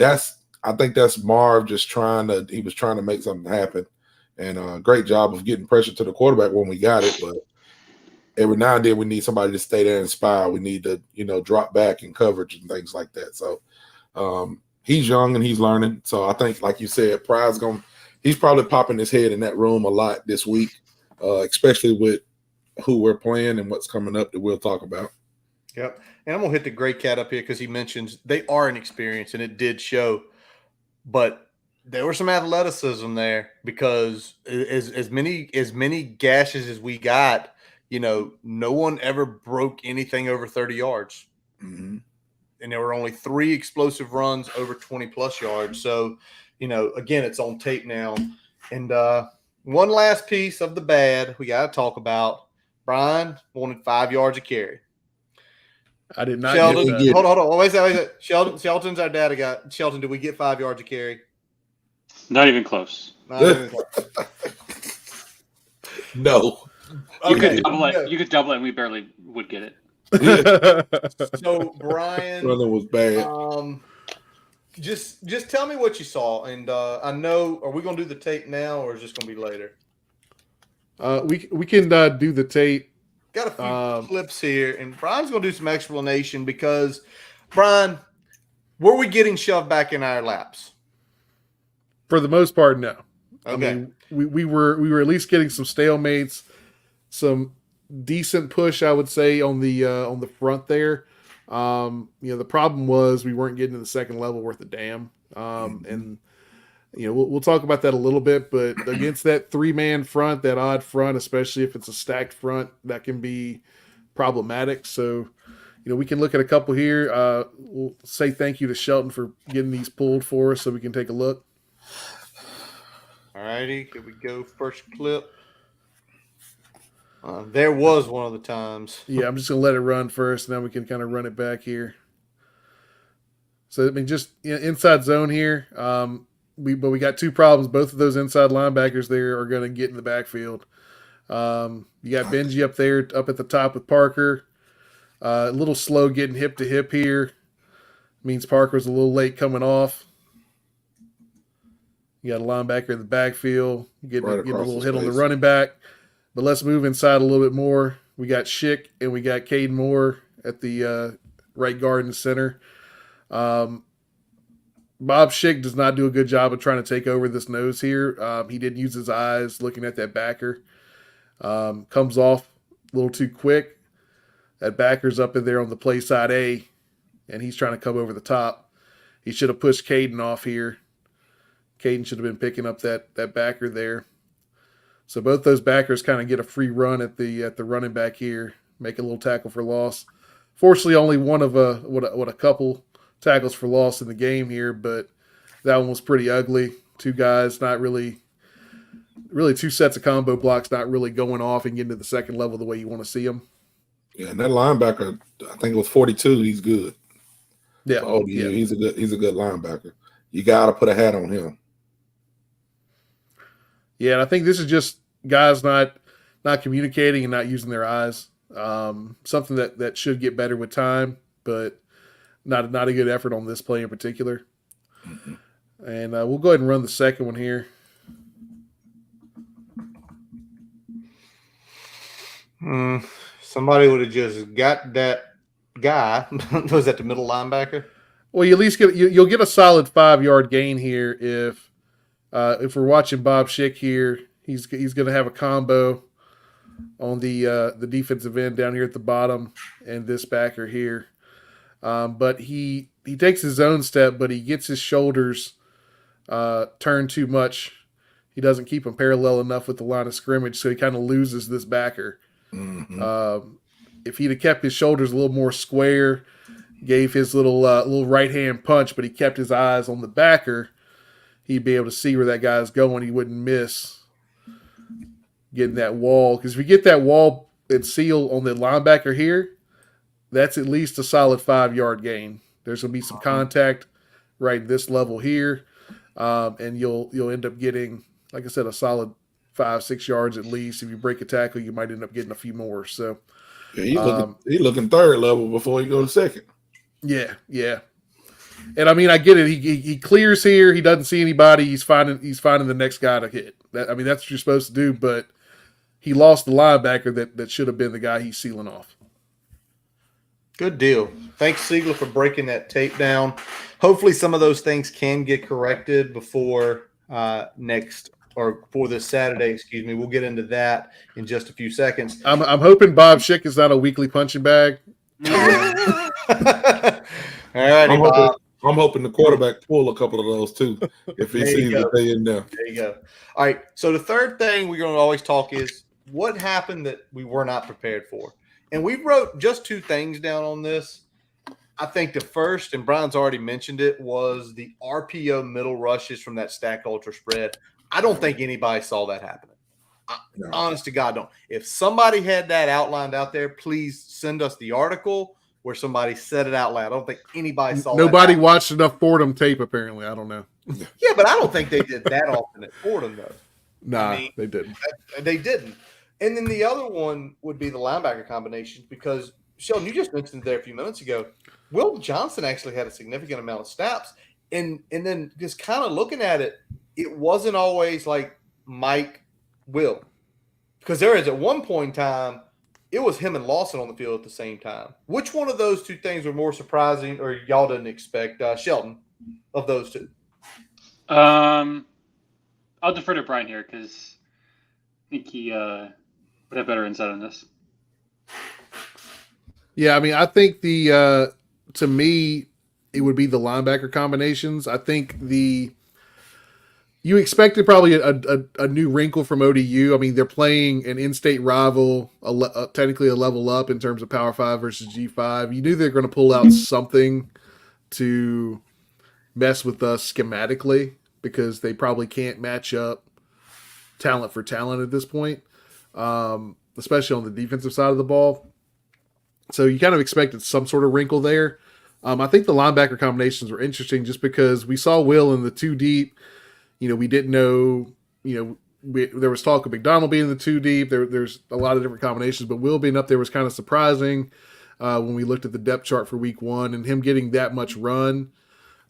I think that's Marv just trying to make something happen. And great job of getting pressure to the quarterback when we got it. But every now and then we need somebody to stay there and spy. We need to, drop back in coverage and things like that. So he's young and he's learning. So I think, like you said, he's probably popping his head in that room a lot this week, especially with who we're playing and what's coming up that we'll talk about. Yep. And I'm going to hit the Gray Cat up here because he mentions they are inexperienced, and it did show. But there was some athleticism there because as many gashes as we got, no one ever broke anything over 30 yards. Mm-hmm. And there were only 3 explosive runs over 20-plus yards. So, again, it's on tape now. And one last piece of the bad we got to talk about. Brian wanted 5 yards of carry. I did not. Sheldon, hold on. Wait a second. Shelton's our data guy. Shelton, did we get 5 yards of carry? Not even close. No. You could double it. You could double it, and we barely would get it. So Brian, brother was bad. Just tell me what you saw, and I know. Are we going to do the tape now, or is this going to be later? We can do the tape. Got a few clips here, and Brian's going to do some explanation because, Brian, were we getting shoved back in our laps? For the most part, no. Okay. I mean, we were at least getting some stalemates, some decent push, I would say, on the front there. The problem was we weren't getting to the second level worth a damn. And we'll talk about that a little bit, but against that 3-man front, that odd front, especially if it's a stacked front, that can be problematic. So, we can look at a couple here. We'll say thank you to Shelton for getting these pulled for us so we can take a look. All righty, here we go. First clip. There was one of the times. Yeah, I'm just going to let it run first, and then we can kind of run it back here. So, I mean, just inside zone here. But we got two problems. Both of those inside linebackers there are going to get in the backfield. You got Benji up there, up at the top with Parker. A little slow getting hip to hip here. Means Parker's a little late coming off. You got a linebacker in the backfield, getting a little hit on the running back. But let's move inside a little bit more. We got Schick and we got Caden Moore at the right guard and center. Bob Schick does not do a good job of trying to take over this nose here. He didn't use his eyes looking at that backer. Comes off a little too quick. That backer's up in there on the play side A, and he's trying to come over the top. He should have pushed Caden off here. Caden should have been picking up that backer there. So both those backers kind of get a free run at the running back here, make a little tackle for loss. Fortunately, only one of a couple tackles for loss in the game here, but that one was pretty ugly. Two guys, not really two sets of combo blocks, not really going off and getting to the second level the way you want to see them. Yeah, and that linebacker, I think it was 42. He's good. Yeah, he's a good linebacker. You got to put a hat on him. Yeah, and I think this is just guys not communicating and not using their eyes. Something that should get better with time, but not a good effort on this play in particular. Mm-hmm. And we'll go ahead and run the second one here. Somebody would have just got that guy. Was that the middle linebacker? Well, you at least you'll get a solid 5-yard gain here if we're watching Bob Schick here. He's going to have a combo on the defensive end down here at the bottom and this backer here. But he takes his own step, but he gets his shoulders turned too much. He doesn't keep them parallel enough with the line of scrimmage, so he kind of loses this backer. Mm-hmm. If he'd have kept his shoulders a little more square, gave his little right hand punch, but he kept his eyes on the backer, he'd be able to see where that guy's going. He wouldn't miss getting that wall. Because if you get that wall and seal on the linebacker here, that's at least a solid 5-yard gain. There's going to be some contact right this level here, and you'll end up getting, like I said, a solid 5-6 yards at least. If you break a tackle, you might end up getting a few more. So yeah, he's looking third level before he goes second. Yeah. And I mean, I get it. He clears here. He doesn't see anybody. He's finding the next guy to hit. That's what you're supposed to do. But he lost the linebacker that should have been the guy he's sealing off. Good deal. Thanks, Siegler, for breaking that tape down. Hopefully, some of those things can get corrected before for this Saturday. Excuse me. We'll get into that in just a few seconds. I'm hoping Bob Schick is not a weekly punching bag. All right, I'm hoping the quarterback pull a couple of those too if he sees that they in there. There you go. All right. So the third thing we're going to always talk is what happened that we were not prepared for. And we wrote just 2 things down on this. I think the first, and Brian's already mentioned it, was the RPO middle rushes from that stack ultra spread. I don't think anybody saw that happening. No. Honest to God, don't. If somebody had that outlined out there, please send us the article where somebody said it out loud. I don't think anybody saw Nobody watched enough Fordham tape, apparently. I don't know. Yeah, but I don't think they did that often at Fordham, though. Nah, they didn't. They didn't. And then the other one would be the linebacker combinations because, Sheldon, you just mentioned it there a few minutes ago. Will Johnson actually had a significant amount of snaps. And then just kind of looking at it, it wasn't always like Mike Will. Because there is at one point in time, it was him and Lawson on the field at the same time. Which one of those 2 things were more surprising or y'all didn't expect, Shelton, of those 2? I'll defer to Brian here because I think he would have better insight on this. Yeah, I mean, I think to me, it would be the linebacker combinations. I think you expected probably a new wrinkle from ODU. I mean, they're playing an in-state rival, technically a level up in terms of Power 5 versus G5. You knew they're going to pull out something to mess with us schematically because they probably can't match up talent for talent at this point, especially on the defensive side of the ball. So you kind of expected some sort of wrinkle there. I think the linebacker combinations were interesting just because we saw Will in the 2 deep. We didn't know, there was talk of McDonald being in the 2 deep. There's a lot of different combinations, but Will being up there was kind of surprising when we looked at the depth chart for week 1 and him getting that much run.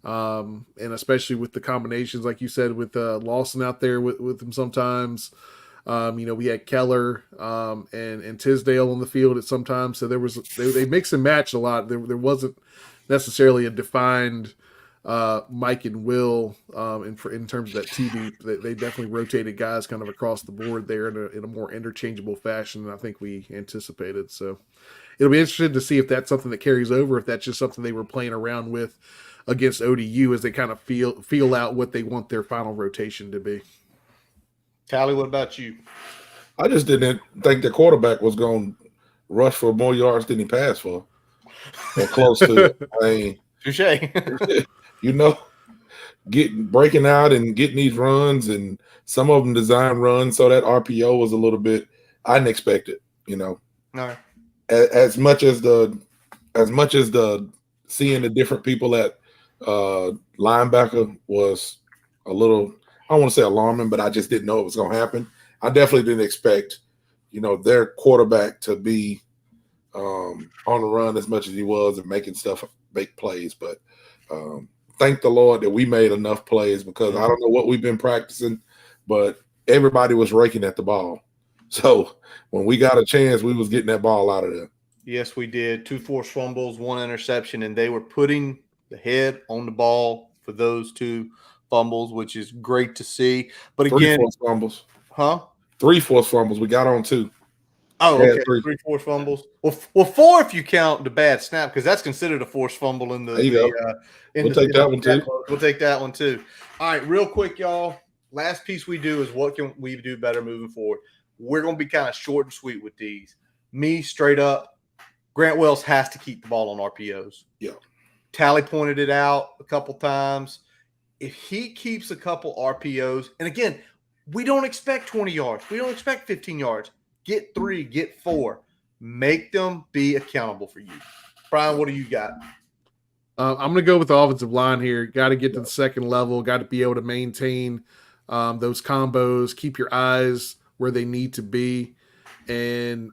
And especially with the combinations, like you said, with Lawson out there with him sometimes. We had Keller and Tisdale on the field at some time. So they mix and match a lot. There wasn't necessarily a defined Mike and Will in terms of that 2 deep. They definitely rotated guys kind of across the board there in a more interchangeable fashion than I think we anticipated. So it'll be interesting to see if that's something that carries over, if that's just something they were playing around with against ODU as they kind of feel out what they want their final rotation to be. Tally, what about you? I just didn't think the quarterback was going to rush for more yards than he passed for, or close to it. I mean, touche. Breaking out and getting these runs, and some of them design runs, so that RPO was a little bit unexpected. All right. As much as the seeing the different people at linebacker was a little, I don't want to say alarming, but I just didn't know it was going to happen. I definitely didn't expect, their quarterback to be on the run as much as he was and make plays. But thank the Lord that we made enough plays, because I don't know what we've been practicing, but everybody was raking at the ball. So when we got a chance, we was getting that ball out of there. Yes, we did. 2 forced fumbles, 1 interception, and they were putting the head on the ball for those 2 fumbles, which is great to see. But again, 3 forced fumbles. Huh? 3 forced fumbles. We got on 2. Oh, okay. 3 forced fumbles. Well, 4 if you count the bad snap, because that's considered a forced fumble in the. There you go. We'll take that one too. We'll take that one too. All right, real quick, y'all. Last piece we do is what can we do better moving forward. We're going to be kind of short and sweet with these. Me, straight up, Grant Wells has to keep the ball on RPOs. Yeah. Tally pointed it out a couple times. If he keeps a couple RPOs, and again, we don't expect 20 yards. We don't expect 15 yards. Get 3, get 4. Make them be accountable for you. Brian, what do you got? I'm going to go with the offensive line here. Got to get to the second level. Got to be able to maintain those combos. Keep your eyes where they need to be, and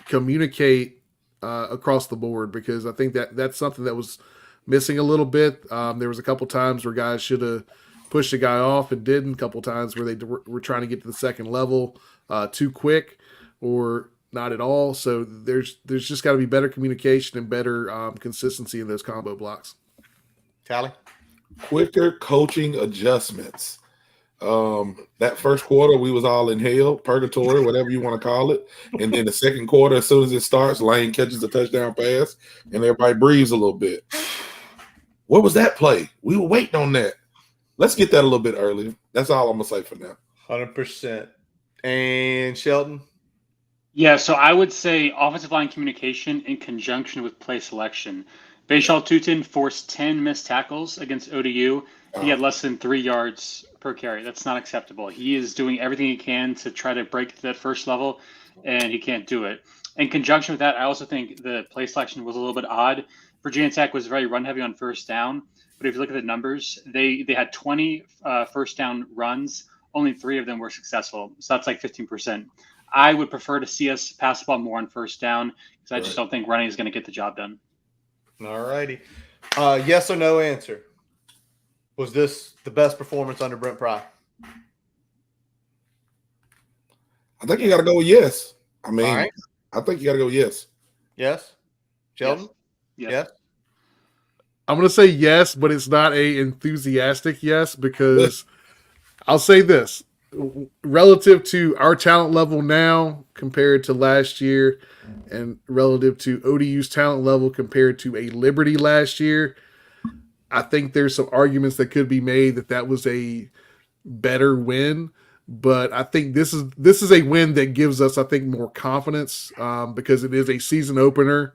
communicate across the board, because I think that's something that was missing a little bit. There was a couple times where guys should have pushed a guy off and didn't. A couple times where they were trying to get to the second level too quick or not at all. So there's just got to be better communication and better consistency in those combo blocks. Tally? Quicker coaching adjustments. That first quarter, we was all in hell, purgatory, whatever you want to call it. And then the second quarter, as soon as it starts, Lane catches a touchdown pass, and everybody breathes a little bit. What was that play? We were waiting on that. Let's get that a little bit earlier. That's all I'm going to say for now. 100%. And Shelton? Yeah, so I would say offensive line communication in conjunction with play selection. Bashal Tutin forced 10 missed tackles against ODU. He had less than 3 yards per carry. That's not acceptable. He is doing everything he can to try to break that first level, and he can't do it. In conjunction with that, I also think the play selection was a little bit odd. Virginia Tech was very run heavy on first down, but if you look at the numbers, they had 20 first down runs. Only 3 of them were successful, so that's like 15%. I would prefer to see us pass the ball more on first down, because I just don't think running is going to get the job done. All righty. Yes or no answer. Was this the best performance under Brent Pry? I think you got to go with yes. I mean, All right. I think you got to go with yes. Yes? Sheldon? Yes. I'm going to say yes, but it's not a enthusiastic yes, because I'll say this. Relative to our talent level now compared to last year and relative to ODU's talent level compared to a Liberty last year, I think there's some arguments that could be made that was a better win. But I think this is a win that gives us, I think, more confidence because it is a season opener.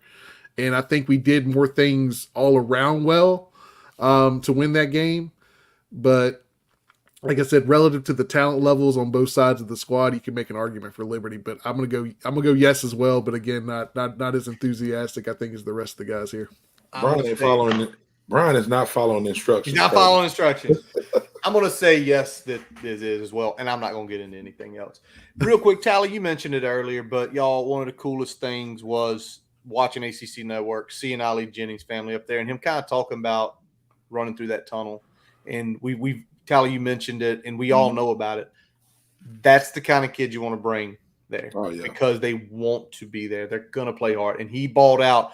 And I think we did more things all around well to win that game. But like I said, relative to the talent levels on both sides of the squad, you can make an argument for Liberty. But I'm gonna go yes as well. But again, not as enthusiastic, I think, as the rest of the guys here. Brian is not following instructions. He's not following instructions. I'm going to say yes, that this is as well, and I'm not going to get into anything else. Real quick, Tally, you mentioned it earlier, but y'all, one of the coolest things was watching ACC Network, seeing Ali Jennings' family up there, and him kind of talking about running through that tunnel. And we Tally, you mentioned it, and we all know about it. That's the kind of kid you want to bring there because they want to be there. They're going to play hard. And he balled out.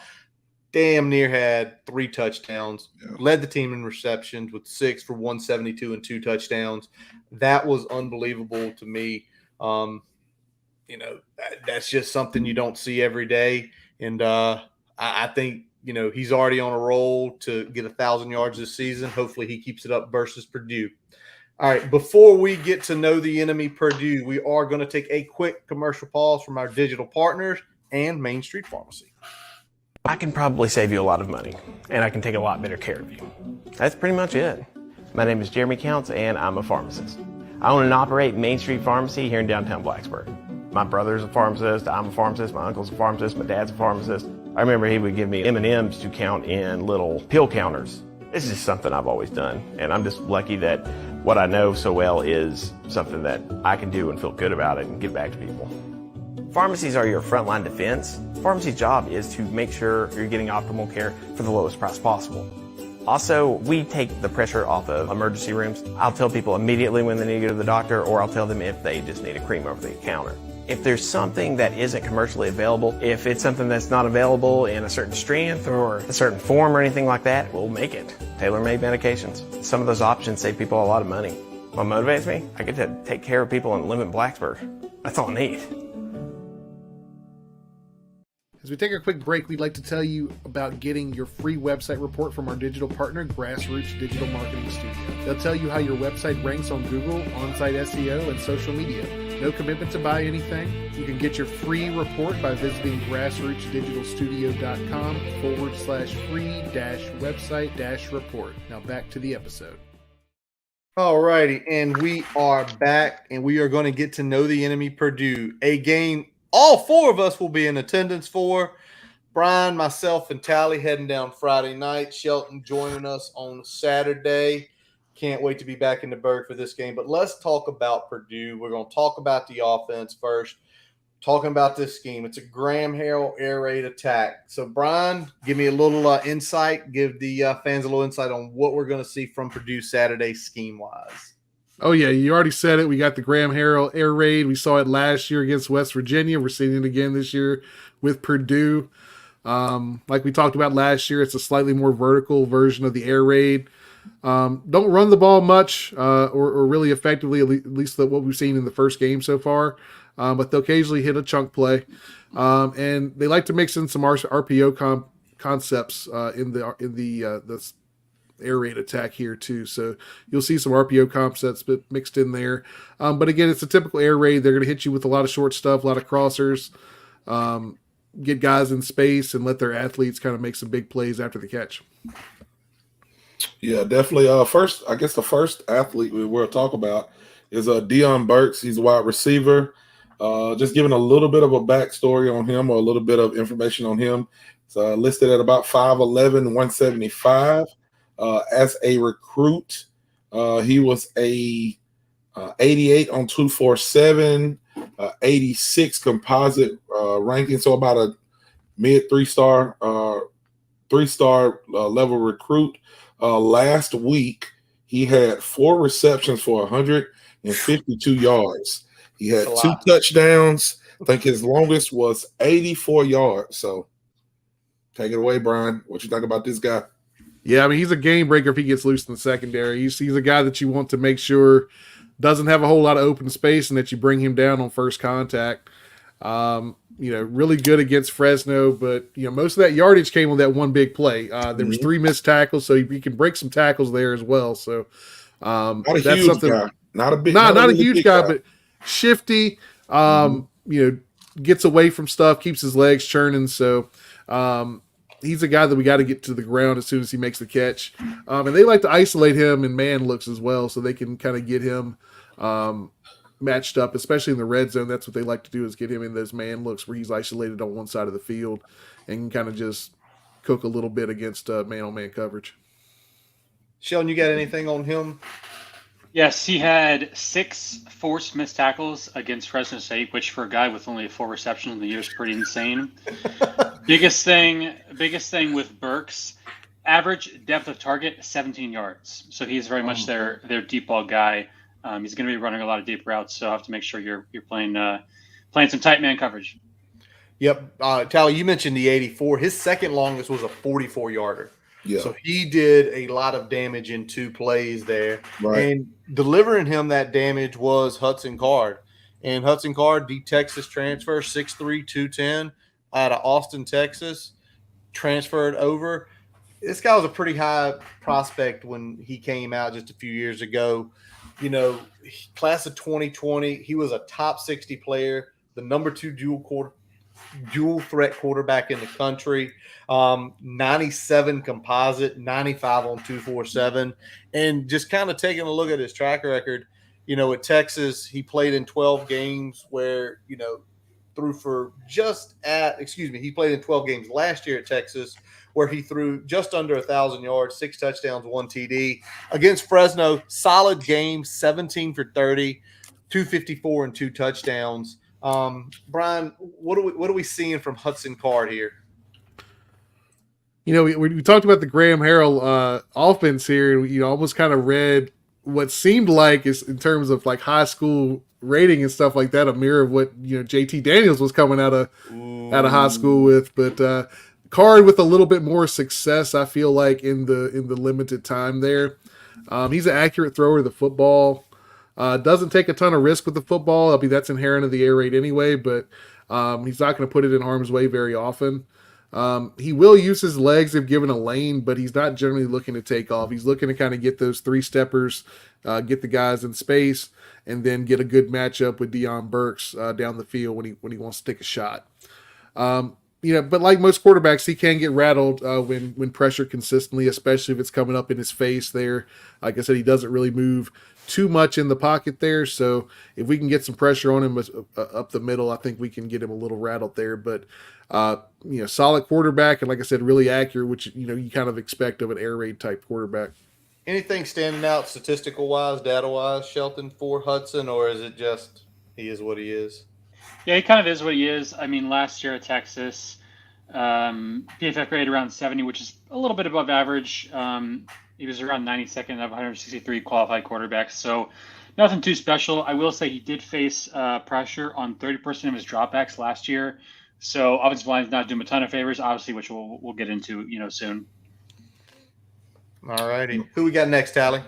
Damn near had 3 touchdowns, led the team in receptions with 6 for 172 and 2 touchdowns. That was unbelievable to me. That's just something you don't see every day. And I think, he's already on a roll to get 1,000 yards this season. Hopefully he keeps it up versus Purdue. All right, before we get to know the enemy Purdue, we are going to take a quick commercial pause from our digital partners and Main Street Pharmacy. I can probably save you a lot of money, and I can take a lot better care of you. That's pretty much it. My name is Jeremy Counts, and I'm a pharmacist. I own and operate Main Street Pharmacy here in downtown Blacksburg. My brother's a pharmacist, I'm a pharmacist, my uncle's a pharmacist, my dad's a pharmacist. I remember he would give me M&Ms to count in little pill counters. This is just something I've always done, and I'm just lucky that what I know so well is something that I can do and feel good about it and give back to people. Pharmacies are your frontline defense. Pharmacy's job is to make sure you're getting optimal care for the lowest price possible. Also, we take the pressure off of emergency rooms. I'll tell people immediately when they need to go to the doctor, or I'll tell them if they just need a cream over the counter. If there's something that isn't commercially available, if it's something that's not available in a certain strength or a certain form or anything like that, we'll make it. Tailor-made medications. Some of those options save people a lot of money. What motivates me? I get to take care of people and live in Blacksburg. That's all I need. As we take a quick break, we'd like to tell you about getting your free website report from our digital partner, Grassroots Digital Marketing Studio. They'll tell you how your website ranks on Google, on-site SEO, and social media. No commitment to buy anything. You can get your free report by visiting grassrootsdigitalstudio.com/free-website-report. Now back to the episode. All righty, and we are back, and we are going to get to know the enemy Purdue, a game all 4 of us will be in attendance for. Brian, myself, and Tally heading down Friday night. Shelton joining us on Saturday. Can't wait to be back in the Berg for this game. But let's talk about Purdue. We're going to talk about the offense first. Talking about this scheme. It's a Graham Harrell air raid attack. So, Brian, give me a little insight. Give the fans a little insight on what we're going to see from Purdue Saturday scheme-wise. Oh, yeah, you already said it. We got the Graham Harrell air raid. We saw it last year against West Virginia. We're seeing it again this year with Purdue. Like we talked about last year, it's a slightly more vertical version of the air raid. Don't run the ball much or really effectively, at least what we've seen in the first game so far. But they'll occasionally hit a chunk play. And they like to mix in some RPO concepts in the air raid attack here too. So you'll see some RPO concepts mixed in there. But again, it's a typical air raid. They're going to hit you with a lot of short stuff, a lot of crossers, get guys in space and let their athletes kind of make some big plays after the catch. Yeah, definitely. The first athlete we'll talk about is Deion Burks. He's a wide receiver. Just giving a little bit of a backstory on him or a little bit of information on him. It's listed at about 5'11", 175. As a recruit, he was a 88 on 247, 86 composite ranking, so about a mid three-star level recruit. Last week, he had 4 receptions for 152 yards. He had 2 touchdowns. I think his longest was 84 yards. So take it away, Brian. What you think about this guy? Yeah, I mean, he's a game breaker if he gets loose in the secondary. He's a guy that you want to make sure doesn't have a whole lot of open space and that you bring him down on first contact. Really good against Fresno, but most of that yardage came on that one big play. There was 3 missed tackles, so he can break some tackles there as well. So not a that's huge something. guy. Not a big, not a really huge big guy, but shifty. Gets away from stuff, keeps his legs churning. So he's a guy that we got to get to the ground as soon as he makes the catch. And they like to isolate him in man looks as well, so they can kind of get him matched up, especially in the red zone. That's what they like to do, is get him in those man looks where he's isolated on one side of the field and can kind of just cook a little bit against man-on-man coverage. Sheldon, you got anything on him? Yes, he had 6 forced missed tackles against Fresno State, which for a guy with only 4 receptions in the year is pretty insane. biggest thing with Burks, average depth of target 17 yards. So he's very much their deep ball guy. He's going to be running a lot of deep routes, so I have to make sure you're playing some tight man coverage. Yep, Tally, you mentioned the 84. His second longest was a 44-yarder. Yeah. So he did a lot of damage in 2 plays there. Right. And delivering him that damage was Hudson Card. And Hudson Card, the Texas transfer, 6'3", 210, out of Austin, Texas, transferred over. This guy was a pretty high prospect when he came out just a few years ago. Class of 2020, he was a top 60 player, the number 2 dual threat quarterback in the country. 97 composite, 95 on 247, and just kind of taking a look at his track record, at Texas, he played in 12 games where, he played in 12 games last year at Texas where he threw just under 1,000 yards, 6 touchdowns, 1 TD. Against Fresno, solid game, 17 for 30, 254 and 2 touchdowns. Brian, what are we seeing from Hudson Card here? We talked about the Graham Harrell offense here, and almost kind of read what seemed like, is in terms of like high school rating and stuff like that, a mirror of what JT Daniels was coming out of high school with. But Card with a little bit more success, I feel like, in the limited time there. He's an accurate thrower of the football. Doesn't take a ton of risk with the football. I mean, that's inherent in the air raid anyway, but he's not going to put it in harm's way very often. He will use his legs if given a lane, but he's not generally looking to take off. He's looking to kind of get those 3-steppers, get the guys in space, and then get a good matchup with Deion Burks down the field when he wants to take a shot. But like most quarterbacks, he can get rattled when pressured consistently, especially if it's coming up in his face there. Like I said, he doesn't really move too much in the pocket there. So if we can get some pressure on him up the middle, I think we can get him a little rattled there. But, solid quarterback. And like I said, really accurate, which, you kind of expect of an air raid type quarterback. Anything standing out statistical-wise, data-wise, Shelton, for Hudson, or is it just he is what he is? Yeah, he kind of is what he is. I mean, last year at Texas, PFF grade around 70, which is a little bit above average. He was around 92nd of 163 qualified quarterbacks, so nothing too special. I will say he did face pressure on 30% of his dropbacks last year, so offensive line's not doing a ton of favors, obviously, which we'll get into soon. All righty. Who we got next, Tally?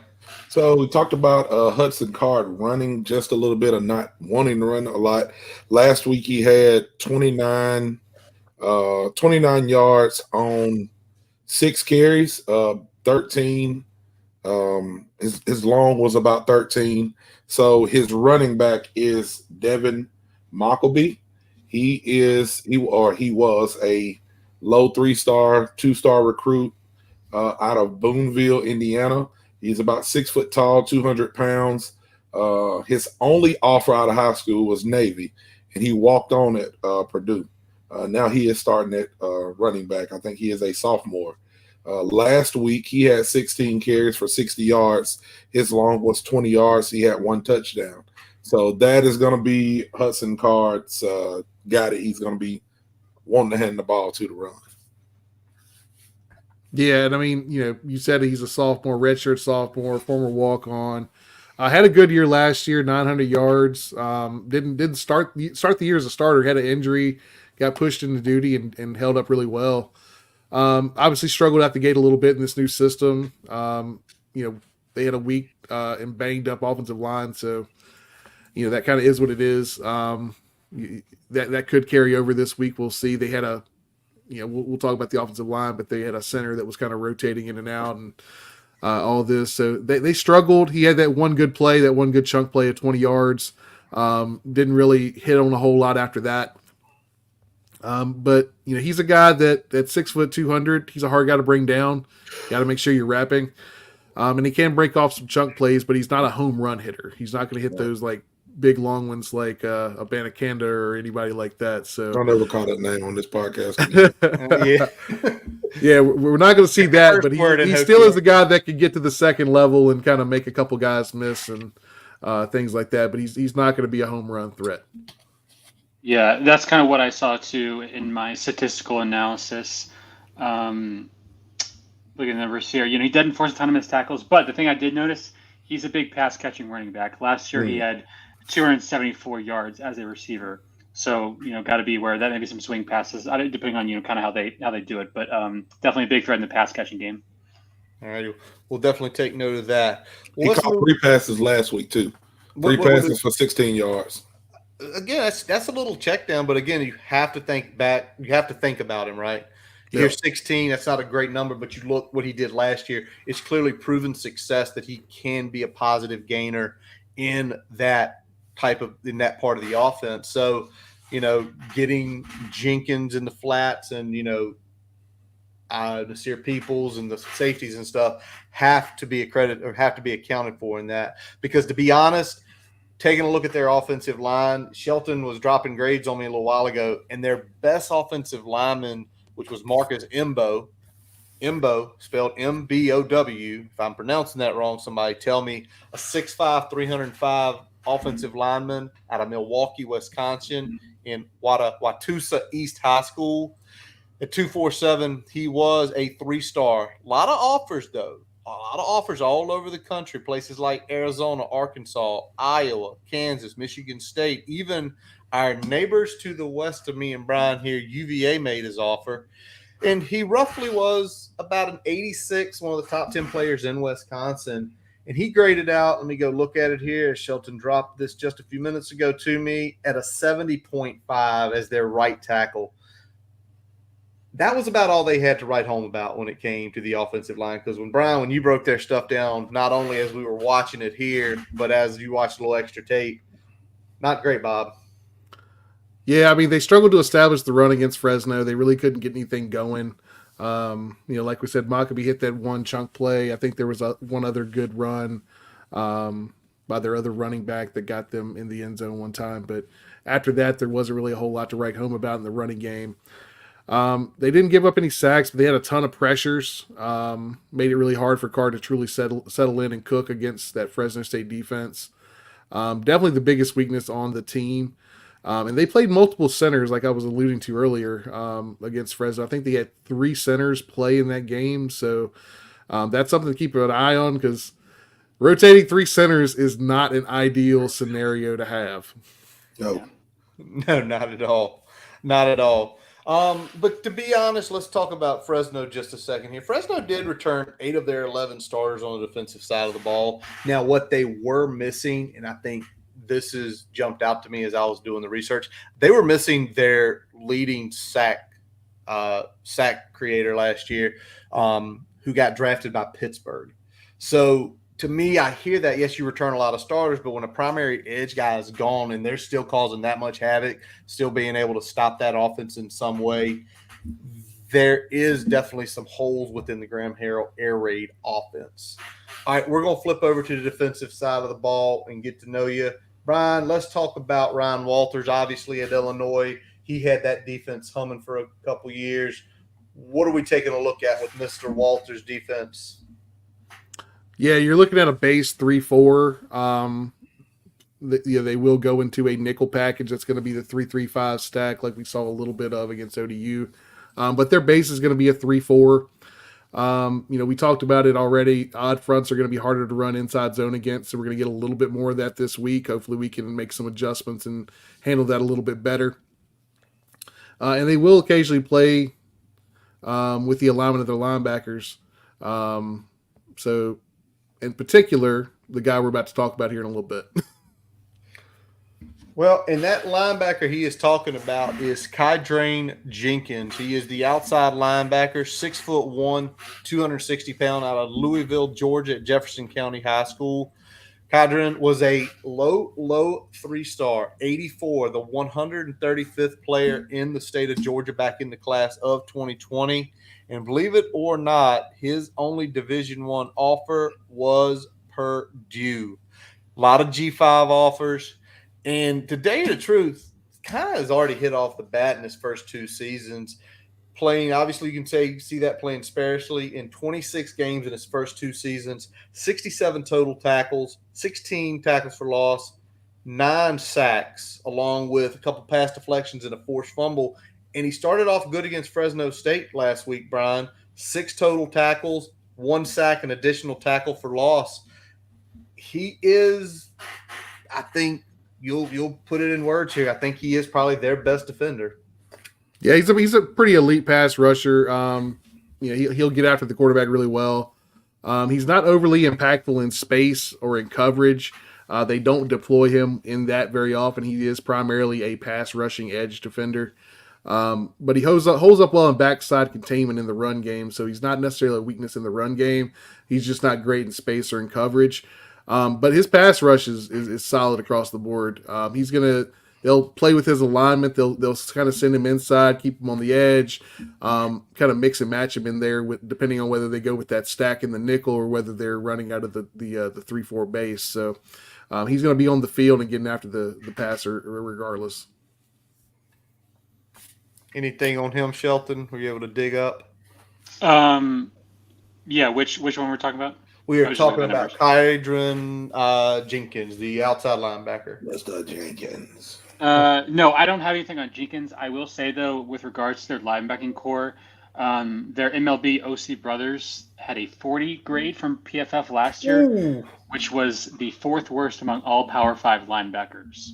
So we talked about Hudson Card running just a little bit and not wanting to run a lot. Last week he had 29 yards on 6 carries, 13. His long was about 13. So his running back is Devin Mockleby. He was a low 3-star, 2-star recruit out of Boonville, Indiana. He's about 6 foot tall, 200 pounds. His only offer out of high school was Navy, and he walked on at Purdue. Now he is starting at running back. I think he is a sophomore. Last week, he had 16 carries for 60 yards. His long was 20 yards. He had 1 touchdown. So that is going to be Hudson Card's guy that he's going to be wanting to hand the ball to run. Yeah, and I mean, you said he's a sophomore, redshirt sophomore, former walk-on. Had a good year last year, 900 yards. Didn't start the year as a starter. Had an injury, got pushed into duty, and held up really well. Obviously struggled out the gate a little bit in this new system. They had a week and banged up offensive line. So, that kind of is what it is. That could carry over this week. We'll see. They had we'll talk about the offensive line, but they had a center that was kind of rotating in and out and all this. So they struggled. He had that one good play, that one good chunk play of 20 yards. Didn't really hit on a whole lot after that. But he's a guy that at 6 foot 200, he's a hard guy to bring down. Got to make sure you're wrapping. And he can break off some chunk plays, but he's not a home run hitter. He's not going to hit those like big long ones like a Banakanda or anybody like that. So I'll never call that name on this podcast. Yeah, we're not going to see that, but he still is the guy that can get to the second level and kind of make a couple guys miss and things like that. But he's not going to be a home run threat. Yeah, that's kind of what I saw too in my statistical analysis. Looking at the numbers here, he doesn't force a ton of missed tackles, but the thing I did notice, he's a big pass catching running back. Last year he had 274 yards as a receiver. So, got to be aware of that. Maybe some swing passes, depending on, kind of how they do it. But definitely a big threat in the pass catching game. All right. We'll definitely take note of that. He caught 3 passes last week, too. 3 passes for 16 yards. Again, that's a little check down, but again, you have to think back. You have to think about him, right? You're 16. That's not a great number, but you look what he did last year. It's clearly proven success that he can be a positive gainer in that part of the offense. So, getting Jenkins in the flats and Nasir Peoples and the safeties and stuff have to be accounted for in that. Because to be honest, taking a look at their offensive line, Shelton was dropping grades on me a little while ago, and their best offensive lineman, which was Marcus Mbow, spelled M-B-O-W. If I'm pronouncing that wrong, somebody tell me. A 6'5", 305 offensive lineman out of Milwaukee, Wisconsin, in Watusa East High School. At 247, he was a 3-star. A lot of offers, though. A lot of offers all over the country, places like Arizona, Arkansas, Iowa, Kansas, Michigan State, even our neighbors to the west of me and Brian here, UVA made his offer. And he roughly was about an 86, one of the top 10 players in Wisconsin. And he graded out, let me go look at it here. Shelton dropped this just a few minutes ago to me at a 70.5 as their right tackle. That was about all they had to write home about when it came to the offensive line. Because when you broke their stuff down, not only as we were watching it here, but as you watched a little extra tape, not great, Bob. Yeah, I mean, they struggled to establish the run against Fresno. They really couldn't get anything going. Like we said, Maccabee hit that one chunk play. I think there was one other good run by their other running back that got them in the end zone one time. But after that, there wasn't really a whole lot to write home about in the running game. They didn't give up any sacks, but they had a ton of pressures. Made it really hard for Carr to truly settle in and cook against that Fresno State defense. Definitely the biggest weakness on the team. And they played multiple centers, like I was alluding to earlier, against Fresno. I think they had 3 centers play in that game. So that's something to keep an eye on, because rotating 3 centers is not an ideal scenario to have. No, not at all. Not at all. But to be honest, let's talk about Fresno just a second here. Fresno did return 8 of their 11 starters on the defensive side of the ball. Now, what they were missing, and I think this has jumped out to me as I was doing the research, they were missing their leading sack creator last year, who got drafted by Pittsburgh. So to me, I hear that, yes, you return a lot of starters, but when a primary edge guy is gone and they're still causing that much havoc, still being able to stop that offense in some way, there is definitely some holes within the Graham Harrell air raid offense. All right, we're going to flip over to the defensive side of the ball and get to know you. Brian, let's talk about Ryan Walters. Obviously at Illinois, he had that defense humming for a couple years. What are we taking a look at with Mr. Walters' defense? Yeah, you're looking at a base 3-4. They will go into a nickel package that's going to be the 3-3-5 stack, like we saw a little bit of against ODU. But their base is going to be a 3-4. We talked about it already. Odd fronts are going to be harder to run inside zone against, so we're going to get a little bit more of that this week. Hopefully we can make some adjustments and handle that a little bit better. And they will occasionally play with the alignment of their linebackers. So in particular, the guy we're about to talk about here in a little bit. Well, and that linebacker he is talking about is Kydrain Jenkins. He is the outside linebacker, 6'1", 260-pound, out of Louisville, Georgia, at Jefferson County High School. Kydrain was a low 3-star, 84, the 135th player in the state of Georgia back in the class of 2020. And believe it or not, his only Division I offer was Purdue. A lot of G5 offers. And to tell you the truth, kind of has already hit off the bat in his first 2 seasons. Playing, obviously, you can see that playing sparingly in 26 games in his first 2 seasons, 67 total tackles, 16 tackles for loss, 9 sacks, along with a couple pass deflections and a forced fumble. And he started off good against Fresno State last week, Brian. 6 total tackles, 1 sack, an additional tackle for loss. He is, I think, you'll put it in words here, I think he is probably their best defender. Yeah, he's a pretty elite pass rusher. He'll get after the quarterback really well. He's not overly impactful in space or in coverage. They don't deploy him in that very often. He is primarily a pass rushing edge defender. But he holds up well in backside containment in the run game, so he's not necessarily a weakness in the run game. He's just not great in space or in coverage. But his pass rush is solid across the board. They'll play with his alignment. They'll kind of send him inside, keep him on the edge, kind of mix and match him in there depending on whether they go with that stack in the nickel or whether they're running out of the 3-4 base. So he's going to be on the field and getting after the passer regardless. Anything on him, Shelton? Were you able to dig up? Yeah, which one we're talking about? We are talking about Kydrain Jenkins, the outside linebacker. Mr. Jenkins. No, I don't have anything on Jenkins. I will say, though, with regards to their linebacking core, their MLB OC brothers had a 40 grade from PFF last year, which was the 4th worst among all Power 5 linebackers.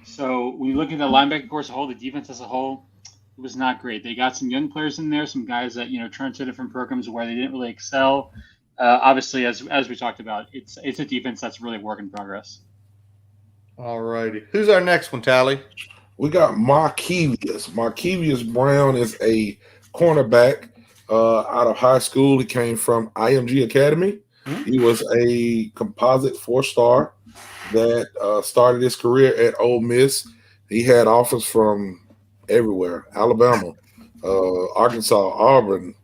So when you look at the linebacking core as a whole, the defense as a whole, it was not great. They got some young players in there, some guys that turned to different programs where they didn't really excel. Obviously, as we talked about, it's a defense that's really work in progress. All righty. Who's our next one, Tally? We got Markevius. Markevius Brown is a cornerback out of high school. He came from IMG Academy. He was a composite 4-star that started his career at Ole Miss. He had offers from everywhere: Alabama, Arkansas, Auburn,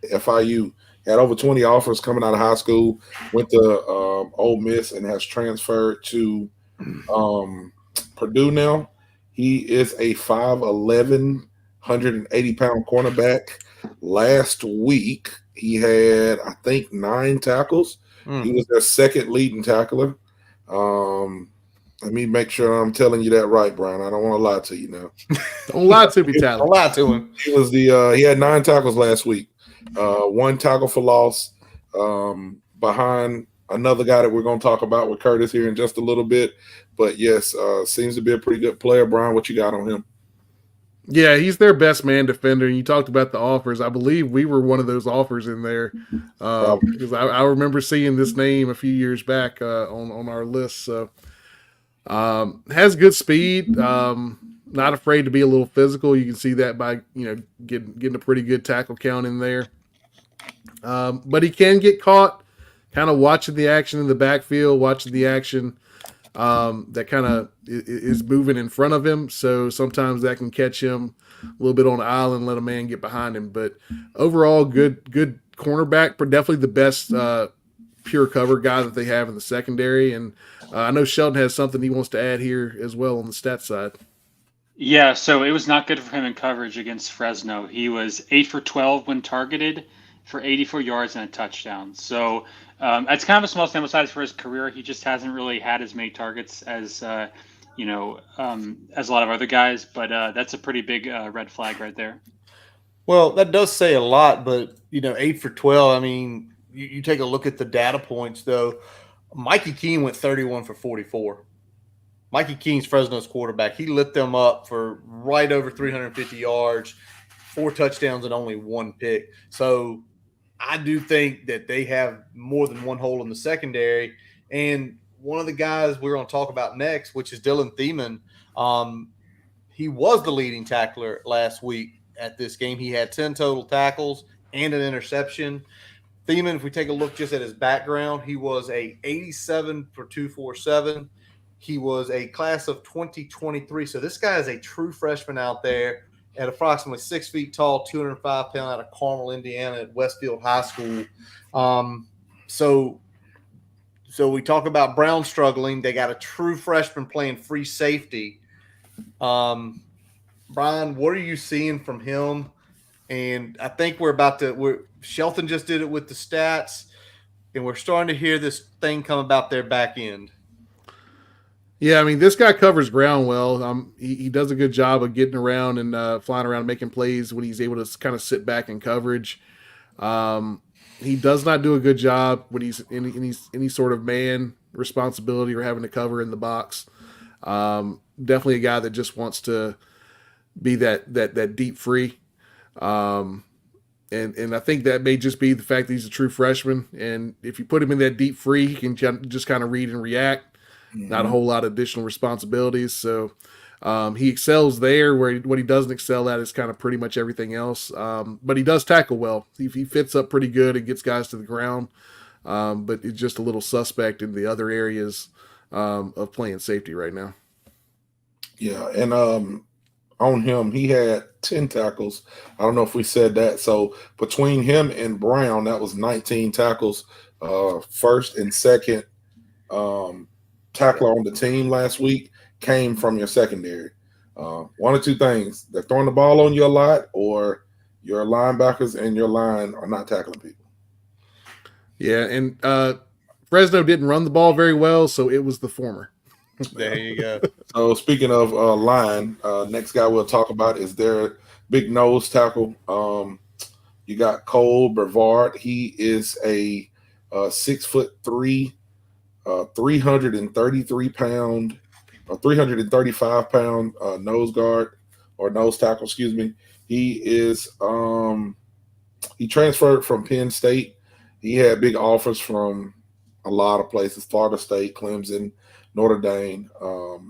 FIU. Had over 20 offers coming out of high school. Went to Ole Miss and has transferred to Purdue now. He is a 5'11", 180-pound cornerback. Last week, he had, I think, 9 tackles. He was their second leading tackler. Let me make sure I'm telling you that right, Brian. I don't want to lie to you now. Don't lie to me, Tyler. Don't lie to him. He had 9 tackles last week. 1 tackle for loss behind another guy that we're going to talk about with Curtis here in just a little bit. But yes, seems to be a pretty good player. Brian, what you got on him? Yeah, he's their best man defender. And you talked about the offers. I believe we were one of those offers in there because I remember seeing this name a few years back on our list. So has good speed. Not afraid to be a little physical. You can see that by getting a pretty good tackle count in there. But he can get caught kind of watching the action in the backfield, watching the action that kind of is moving in front of him. So sometimes that can catch him a little bit on the island, let a man get behind him. But overall, good cornerback, but definitely the best pure cover guy that they have in the secondary. And I know Sheldon has something he wants to add here as well on the stat side. Yeah, so it was not good for him in coverage against Fresno. He was 8 for 12 when targeted for 84 yards and a touchdown. So that's kind of a small sample size for his career. He just hasn't really had as many targets as as a lot of other guys. But that's a pretty big red flag right there. Well, that does say a lot, but 8 for 12. I mean, you take a look at the data points though. Mikey Keene went 31 for 44. Mikey Keene's Fresno's quarterback. He lit them up for right over 350 yards, 4 touchdowns, and only 1 pick. So I do think that they have more than one hole in the secondary. And one of the guys we're going to talk about next, which is Dylan Thiemann, he was the leading tackler last week at this game. He had 10 total tackles and an interception. Thiemann, if we take a look just at his background, he was a 87 for 247. He was a class of 2023. So this guy is a true freshman out there at approximately 6 feet tall, 205 pound, out of Carmel, Indiana at Westfield High School. So we talk about Brown struggling. They got a true freshman playing free safety. Brian, what are you seeing from him? And I think Shelton just did it with the stats, and we're starting to hear this thing come about their back end. Yeah, I mean, this guy covers ground well. He does a good job of getting around and flying around, making plays when he's able to kind of sit back in coverage. He does not do a good job when he's in any sort of man responsibility or having to cover in the box. Definitely a guy that just wants to be that deep free. And I think that may just be the fact that he's a true freshman. And if you put him in that deep free, he can just kind of read and react. Mm-hmm. Not a whole lot of additional responsibilities. So he excels there. What he doesn't excel at is kind of pretty much everything else. But he does tackle well. He fits up pretty good and gets guys to the ground. But it's just a little suspect in the other areas of playing safety right now. Yeah, and on him, he had 10 tackles. I don't know if we said that. So between him and Brown, that was 19 tackles. First and second tackler on the team last week came from your secondary. One or two things. They're throwing the ball on you a lot, or your linebackers and your line are not tackling people. Yeah, and Fresno didn't run the ball very well, so it was the former. There you go. So speaking of line, next guy we'll talk about is their big nose tackle. You got Cole Brevard. He is a 6'3", 333 pound, or 335 pound nose guard or nose tackle. Excuse me. He is he transferred from Penn State. He had big offers from a lot of places: Florida State, Clemson, Notre Dame.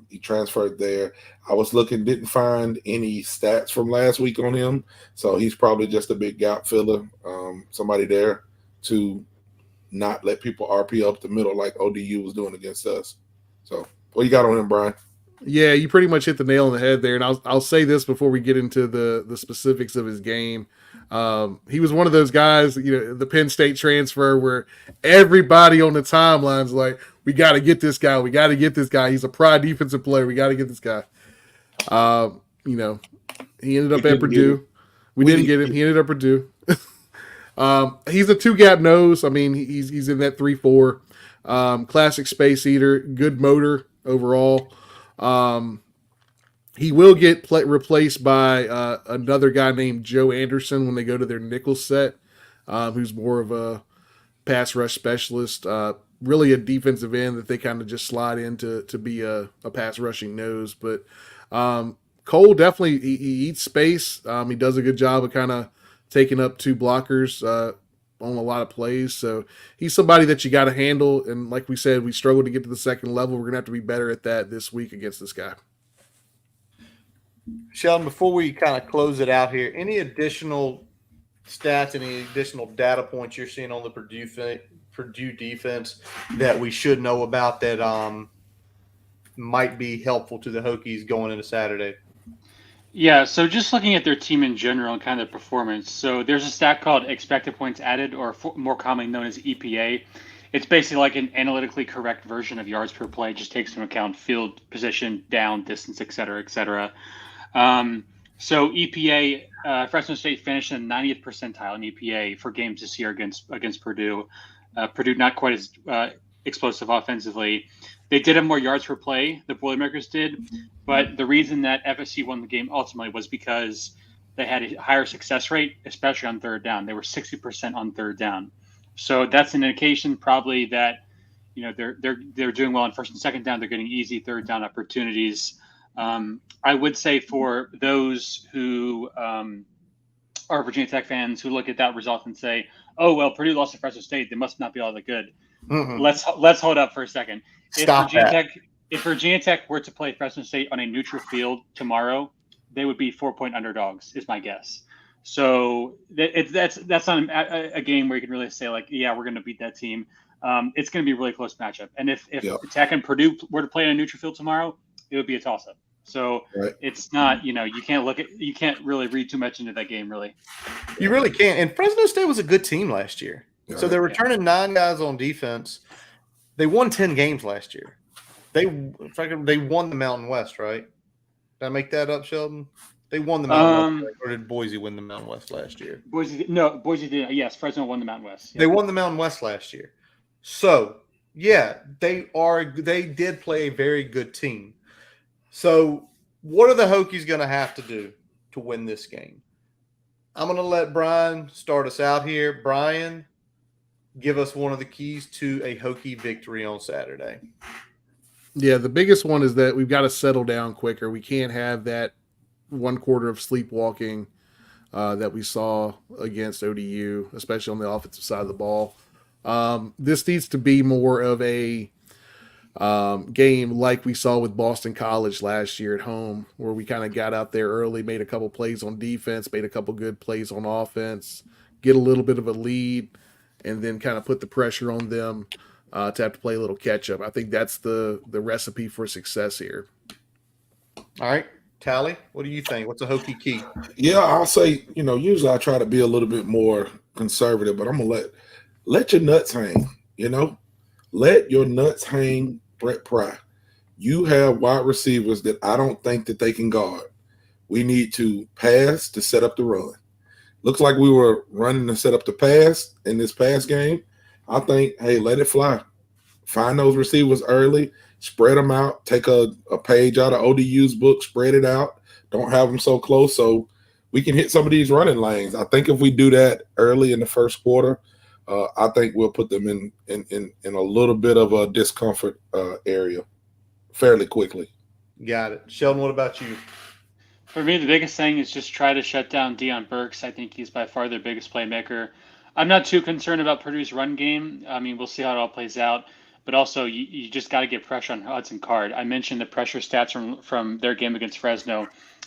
He transferred there. I was looking, didn't find any stats from last week on him, so he's probably just a big gap filler. Somebody there to not let people RP up the middle like ODU was doing against us. So what you got on him, Brian? Yeah, you pretty much hit the nail on the head there. And I'll say this before we get into the specifics of his game. He was one of those guys, the Penn State transfer where everybody on the timeline's like, we got to get this guy. We got to get this guy. He's a pride defensive player. We got to get this guy. He ended up at Purdue. We didn't get him. He ended up at Purdue. He's a two-gap nose. I mean, he's in that 3-4. Classic space eater. Good motor overall. He will get replaced by another guy named Joe Anderson when they go to their nickel set, who's more of a pass rush specialist, really a defensive end that they kind of just slide in to be a pass rushing nose. But Cole definitely he eats space. He does a good job of kind of taking up two blockers on a lot of plays. So he's somebody that you got to handle. And like we said, we struggled to get to the second level. We're going to have to be better at that this week against this guy. Sheldon, before we kind of close it out here, any additional stats, any additional data points you're seeing on the Purdue defense that we should know about that might be helpful to the Hokies going into Saturday? Yeah, so just looking at their team in general and kind of their performance. So there's a stat called expected points added, or more commonly known as EPA. It's basically like an analytically correct version of yards per play. It just takes into account field position, down, distance, et cetera, et cetera. So EPA, Fresno State finished in the 90th percentile in EPA for games this year against Purdue. Purdue not quite as explosive offensively. They did have more yards per play, the Boilermakers did, but the reason that FSC won the game ultimately was because they had a higher success rate, especially on third down. They were 60% on third down. So that's an indication probably that they're doing well on first and second down. They're getting easy third down opportunities. I would say for those who are Virginia Tech fans who look at that result and say, oh, well, Purdue lost to Fresno State, they must not be all that good. Let's hold up for a second. Stop that. If Virginia Tech were to play Fresno State on a neutral field tomorrow, they would be 4-point underdogs, is my guess. So that's not a game where you can really say, like, yeah, we're going to beat that team. It's going to be a really close matchup. And if Tech and Purdue were to play on a neutral field tomorrow, it would be a toss-up. So It's not, you can't really read too much into that game, really. You really can't. And Fresno State was a good team last year. So they're returning 9 guys on defense. They won 10 games last year. They won the Mountain West, right? Did I make that up, Sheldon? They won the Mountain West. Or did Boise win the Mountain West last year? Boise did. Yes, Fresno won the Mountain West. Yeah. They won the Mountain West last year. So, yeah, they did play a very good team. So, what are the Hokies going to have to do to win this game? I'm going to let Brian start us out here. Brian, give us one of the keys to a Hokie victory on Saturday. Yeah, the biggest one is that we've got to settle down quicker. We can't have that 1 quarter of sleepwalking that we saw against ODU, especially on the offensive side of the ball. This needs to be more of a game like we saw with Boston College last year at home, where we kind of got out there early, made a couple plays on defense, made a couple good plays on offense, get a little bit of a lead, and then kind of put the pressure on them to have to play a little catch up. I think that's the recipe for success here. All right. Tally, what do you think? What's a Hokie key? Yeah, I'll say, usually I try to be a little bit more conservative, but I'm going to let your nuts hang, Let your nuts hang, Brett Pry. You have wide receivers that I don't think that they can guard. We need to pass to set up the run. Looks like we were running to set up the pass in this pass game. I think, hey, let it fly. Find those receivers early, spread them out, take a page out of ODU's book, spread it out. Don't have them so close so we can hit some of these running lanes. I think if we do that early in the first quarter, I think we'll put them in a little bit of a discomfort area fairly quickly. Got it. Sheldon, what about you? For me, the biggest thing is just try to shut down Deion Burks. I think he's by far their biggest playmaker. I'm not too concerned about Purdue's run game. I mean, we'll see how it all plays out. But also, you just got to get pressure on Hudson Card. I mentioned the pressure stats from their game against Fresno.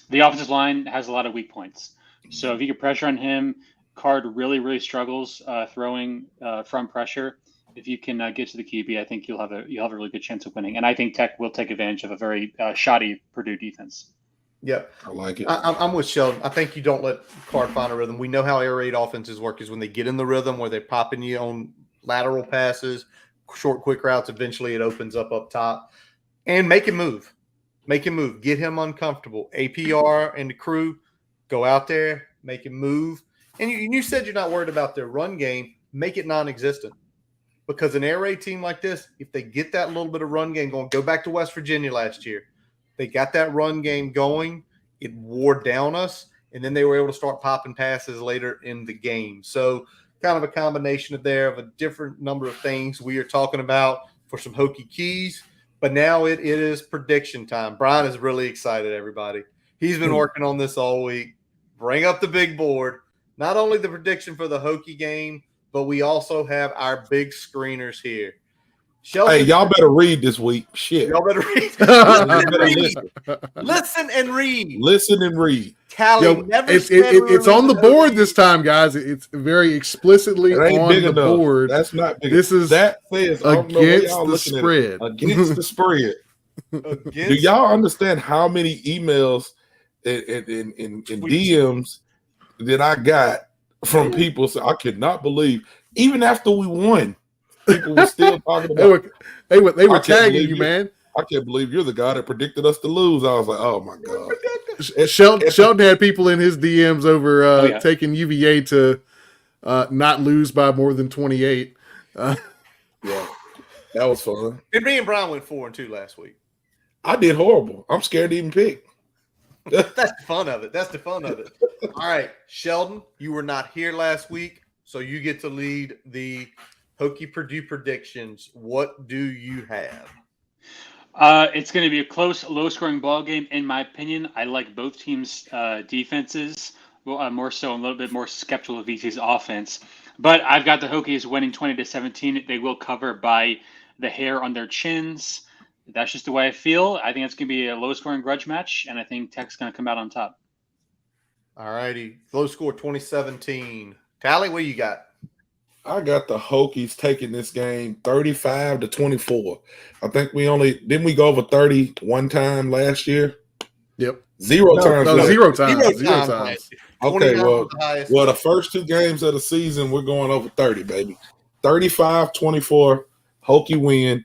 The offensive line has a lot of weak points. So if you get pressure on him, Card really, really struggles throwing from pressure. If you can get to the QB, I think you'll have a really good chance of winning. And I think Tech will take advantage of a very shoddy Purdue defense. Yep. I like it. I'm with Sheldon. I think you don't let Card find a rhythm. We know how air raid offenses work is when they get in the rhythm where they're popping you on lateral passes, short, quick routes. Eventually it opens up top. And make him move. Make him move. Get him uncomfortable. APR and the crew, go out there, make him move. And you said you're not worried about their run game. Make it non-existent. Because an air raid team like this, if they get that little bit of run game going, go back to West Virginia last year. They got that run game going. It wore down us. And then they were able to start popping passes later in the game. So kind of a combination of a different number of things we are talking about for some Hokie keys. But now it is prediction time. Brian is really excited, everybody. He's been working on this all week. Bring up the big board. Not only the prediction for the Hokie game, but we also have our big screeners here. Sheldon, hey, y'all better read this week. Shit. Y'all better read. Listen and read. Listen and read. Tally never it's on the board this time, guys. It's very explicitly on the board. That's not big. This is that says against the spread. Against the spread. Do y'all understand how many emails in DMs that I got from people? So I could not believe, even after we won, people were still talking about. They were tagging you, man. I can't believe you're the guy that predicted us to lose. I was like, oh my god. Sheldon had people in his DMs over taking UVA to not lose by more than 28. Yeah, that was fun. And me and Brian went 4-2 last week. I did horrible. I'm scared to even pick. That's the fun of it. All right, Sheldon, you were not here last week, so you get to lead the Hokie Purdue predictions. What do you have? It's going to be a close, low-scoring ball game, in my opinion. I like both teams' defenses. more so, a little bit more skeptical of VC's offense. But I've got the Hokies winning 20-17. They will cover by the hair on their chins. That's just the way I feel. I think it's going to be a low-scoring grudge match, and I think Tech's going to come out on top. All righty. Low score 2017. Tally, what you got? I got the Hokies taking this game 35-24. I think didn't we go over 30 one time last year? Yep. Zero times. No, zero times. Zero times. Okay, 29 was the highest. the first two games of the season, we're going over 30, baby. 35-24, Hokie win.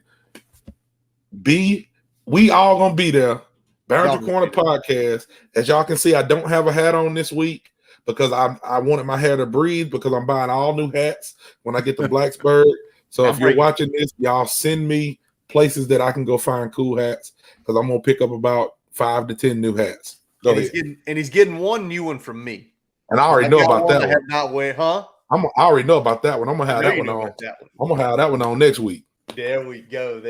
We all going to be there. Boundary Corner Podcast. As y'all can see, I don't have a hat on this week because I wanted my hair to breathe because I'm buying all new hats when I get to Blacksburg. So if you're watching this, y'all send me places that I can go find cool hats because I'm going to pick up about 5 to 10 new hats. He's getting one new one from me. And I already know about that one. Not wear, huh? I already know about that one. I'm gonna have that one on. I'm gonna have that one on next week. There we go.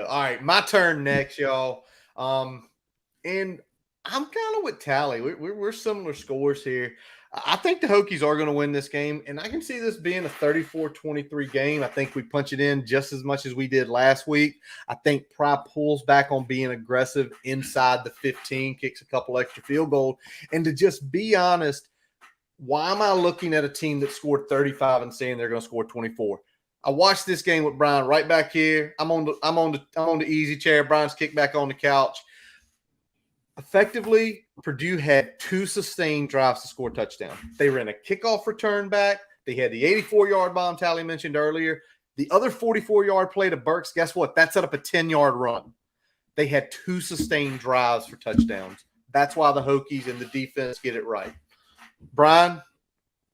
All right, my turn next, y'all. And I'm kind of with Tally. We're similar scores here. I think the Hokies are going to win this game, and I can see this being a 34-23 game. I think we punch it in just as much as we did last week. I think Pry pulls back on being aggressive inside the 15, kicks a couple extra field goals. And to just be honest, why am I looking at a team that scored 35 and saying they're going to score 24? I watched this game with Brian right back here. I'm on the easy chair. Brian's kicked back on the couch. Effectively, Purdue had 2 sustained drives to score touchdowns. They ran a kickoff return back. They had the 84-yard bomb Tally mentioned earlier. The other 44-yard play to Burks, guess what? That set up a 10-yard run. They had 2 sustained drives for touchdowns. That's why the Hokies and the defense get it right. Brian,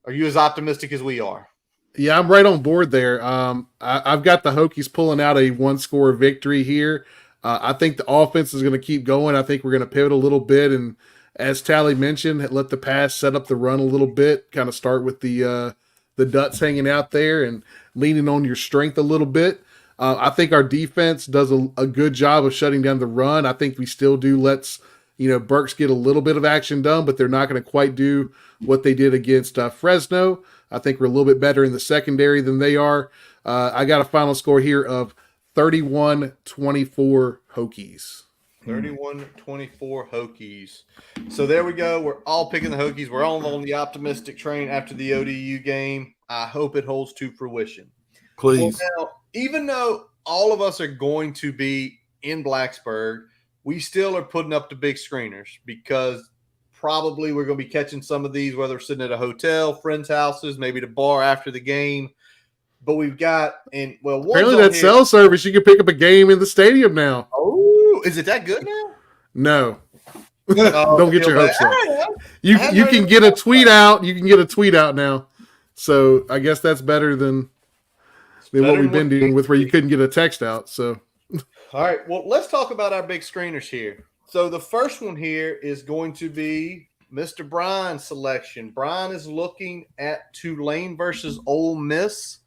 are you as optimistic as we are? Yeah, I'm right on board there. I've got the Hokies pulling out a 1-score victory here. I think the offense is going to keep going. I think we're going to pivot a little bit, and as Tally mentioned, let the pass set up the run a little bit. Kind of start with the Ducks hanging out there and leaning on your strength a little bit. I think our defense does a good job of shutting down the run. I think we still do lets Burks get a little bit of action done, but they're not going to quite do what they did against Fresno. I think we're a little bit better in the secondary than they are. I got a final score here of 31-24 Hokies. 31-24 Hokies. So there we go. We're all picking the Hokies. We're all on the optimistic train after the ODU game. I hope it holds to fruition. Please. Well, now, even though all of us are going to be in Blacksburg, we still are putting up the big screeners because probably we're going to be catching some of these, whether we're sitting at a hotel, friends' houses, maybe the bar after the game. But we've got, apparently that cell service, you can pick up a game in the stadium now. Oh, is it that good now? No. Don't get your hopes up. You can get a tweet out. You can get a tweet out now. So I guess that's better than what we've been dealing with, where you couldn't get a text out. So, all right. Well, let's talk about our big screeners here. So the first one here is going to be Mr. Brian's selection. Brian is looking at Tulane versus Ole Miss.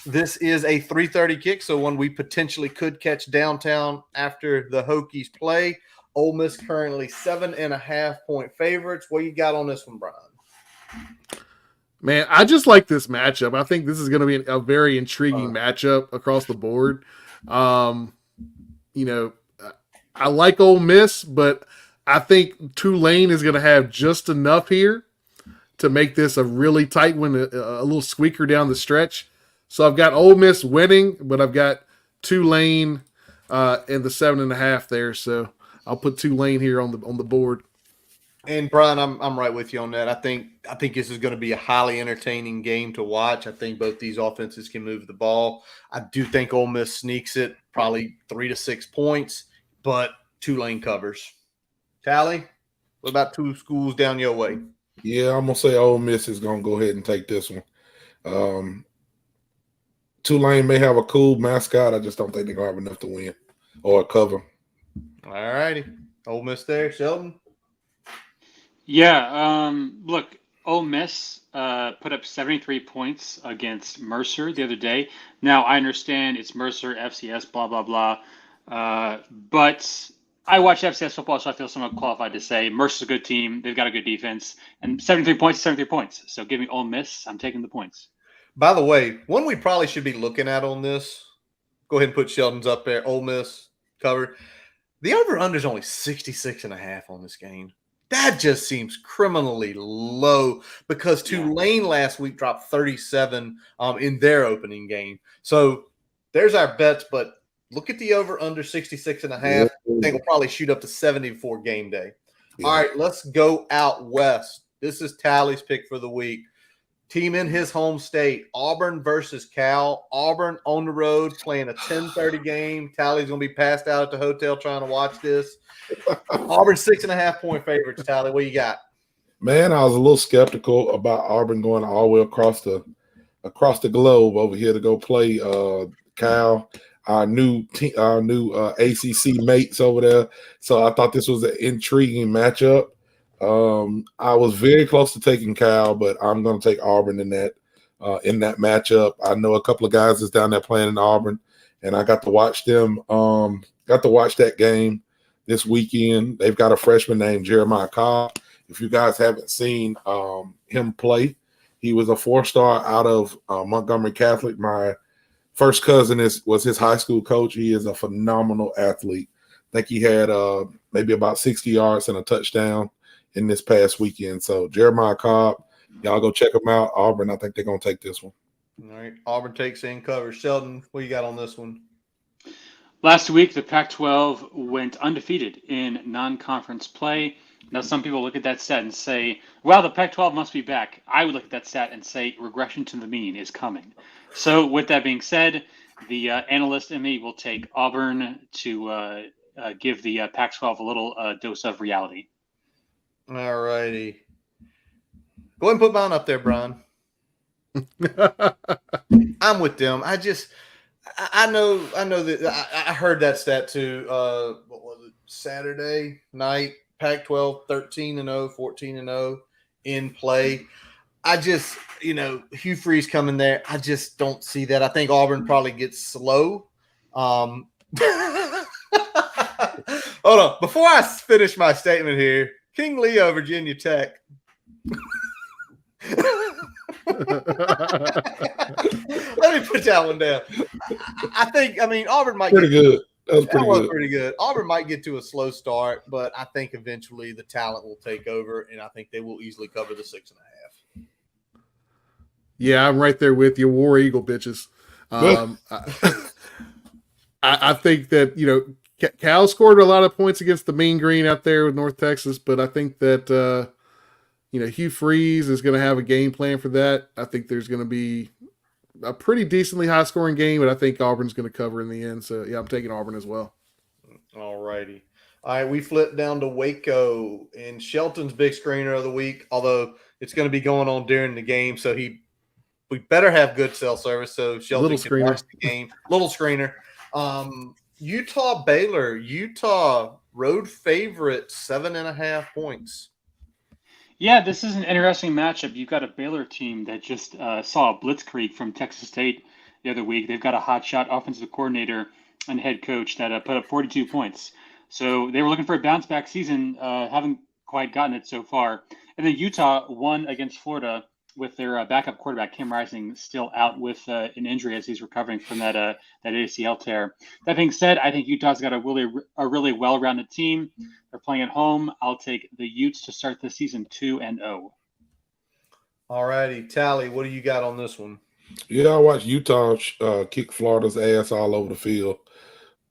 This is a 3:30 kick, so one we potentially could catch downtown after the Hokies play. Ole Miss currently 7.5-point favorites. What you got on this one, Brian? Man, I just like this matchup. I think this is going to be a very intriguing matchup across the board. I like Ole Miss, but I think Tulane is going to have just enough here to make this a really tight one, a little squeaker down the stretch. So I've got Ole Miss winning, but I've got Tulane and the 7.5 there. So I'll put Tulane here on the board. And Brian, I'm right with you on that. I think this is going to be a highly entertaining game to watch. I think both these offenses can move the ball. I do think Ole Miss sneaks it, probably 3 to 6 points, but Tulane covers. Tally, what about 2 schools down your way? Yeah, I'm gonna say Ole Miss is gonna go ahead and take this one. Tulane may have a cool mascot. I just don't think they're going to have enough to win or cover. All righty. Ole Miss there. Sheldon? Yeah. Look, Ole Miss put up 73 points against Mercer the other day. Now, I understand it's Mercer, FCS, blah, blah, blah. But I watch FCS football, so I feel somewhat qualified to say Mercer's a good team. They've got a good defense, and 73 points is 73 points. So give me Ole Miss. I'm taking the points. By the way, one we probably should be looking at on this, go ahead and put Sheldon's up there, Ole Miss cover. The over-under is only 66.5 on this game. That just seems criminally low because Tulane last week dropped 37 in their opening game. So there's our bets, but look at the over-under 66.5. I think we'll probably shoot up to 70 before game day. Yeah. All right, let's go out west. This is Tally's pick for the week. Team in his home state, Auburn versus Cal. Auburn on the road playing a 10:30 game. Tally's going to be passed out at the hotel trying to watch this. Auburn 6.5-point favorites. Tally, what you got? Man, I was a little skeptical about Auburn going all the way across the globe over here to go play Cal, our new ACC mates over there. So I thought this was an intriguing matchup. I was very close to taking Cal, but I'm going to take Auburn in that matchup. I know a couple of guys that's down there playing in Auburn, and I got to watch them. Got to watch that game this weekend. They've got a freshman named Jeremiah Cobb. If you guys haven't seen him play, he was a 4-star out of Montgomery Catholic. My first cousin was his high school coach. He is a phenomenal athlete. I think he had maybe about 60 yards and a touchdown in this past weekend. So Jeremiah Cobb, y'all go check him out. Auburn, I think they're going to take this one. All right, Auburn takes in cover. Sheldon, what you got on this one? Last week, the Pac-12 went undefeated in non-conference play. Now, some people look at that stat and say, well, the Pac-12 must be back. I would look at that stat and say regression to the mean is coming. So with that being said, the analyst in me will take Auburn to give the Pac-12 a little dose of reality. All righty. Go ahead and put mine up there, Brian. I'm with them. I know that I heard that stat too. What was it? Saturday night, Pac-12 13-0, 14-0 in play. I just, Hugh Freeze coming there. I just don't see that. I think Auburn probably gets slow. Hold on. Before I finish my statement here, King Leo, Virginia Tech. Let me put that one down. Auburn might pretty good. That was pretty good. Auburn might get to a slow start, but I think eventually the talent will take over, and I think they will easily cover the 6.5. Yeah, I'm right there with you. War Eagle bitches. I think that, Cal scored a lot of points against the Mean Green out there with North Texas, but I think that, Hugh Freeze is going to have a game plan for that. I think there's going to be a pretty decently high-scoring game, but I think Auburn's going to cover in the end. So, yeah, I'm taking Auburn as well. All righty. All right, we flip down to Waco, and Shelton's big screener of the week, although it's going to be going on during the game, so we better have good cell service so Shelton can watch the game. Little screener. Utah Baylor. Utah road favorite, 7.5 points. Yeah, this is an interesting matchup. You've got a Baylor team that just saw a blitzkrieg from Texas State the other week. They've got a hotshot offensive coordinator and head coach that put up 42 points. So they were looking for a bounce-back season, haven't quite gotten it so far. And then Utah won against Florida with their backup quarterback, Cam Rising, still out with an injury as he's recovering from that ACL tear. That being said, I think Utah's got a really well-rounded team. They're playing at home. I'll take the Utes to start the season 2-0. All righty. Tally, what do you got on this one? Yeah, I watched Utah kick Florida's ass all over the field.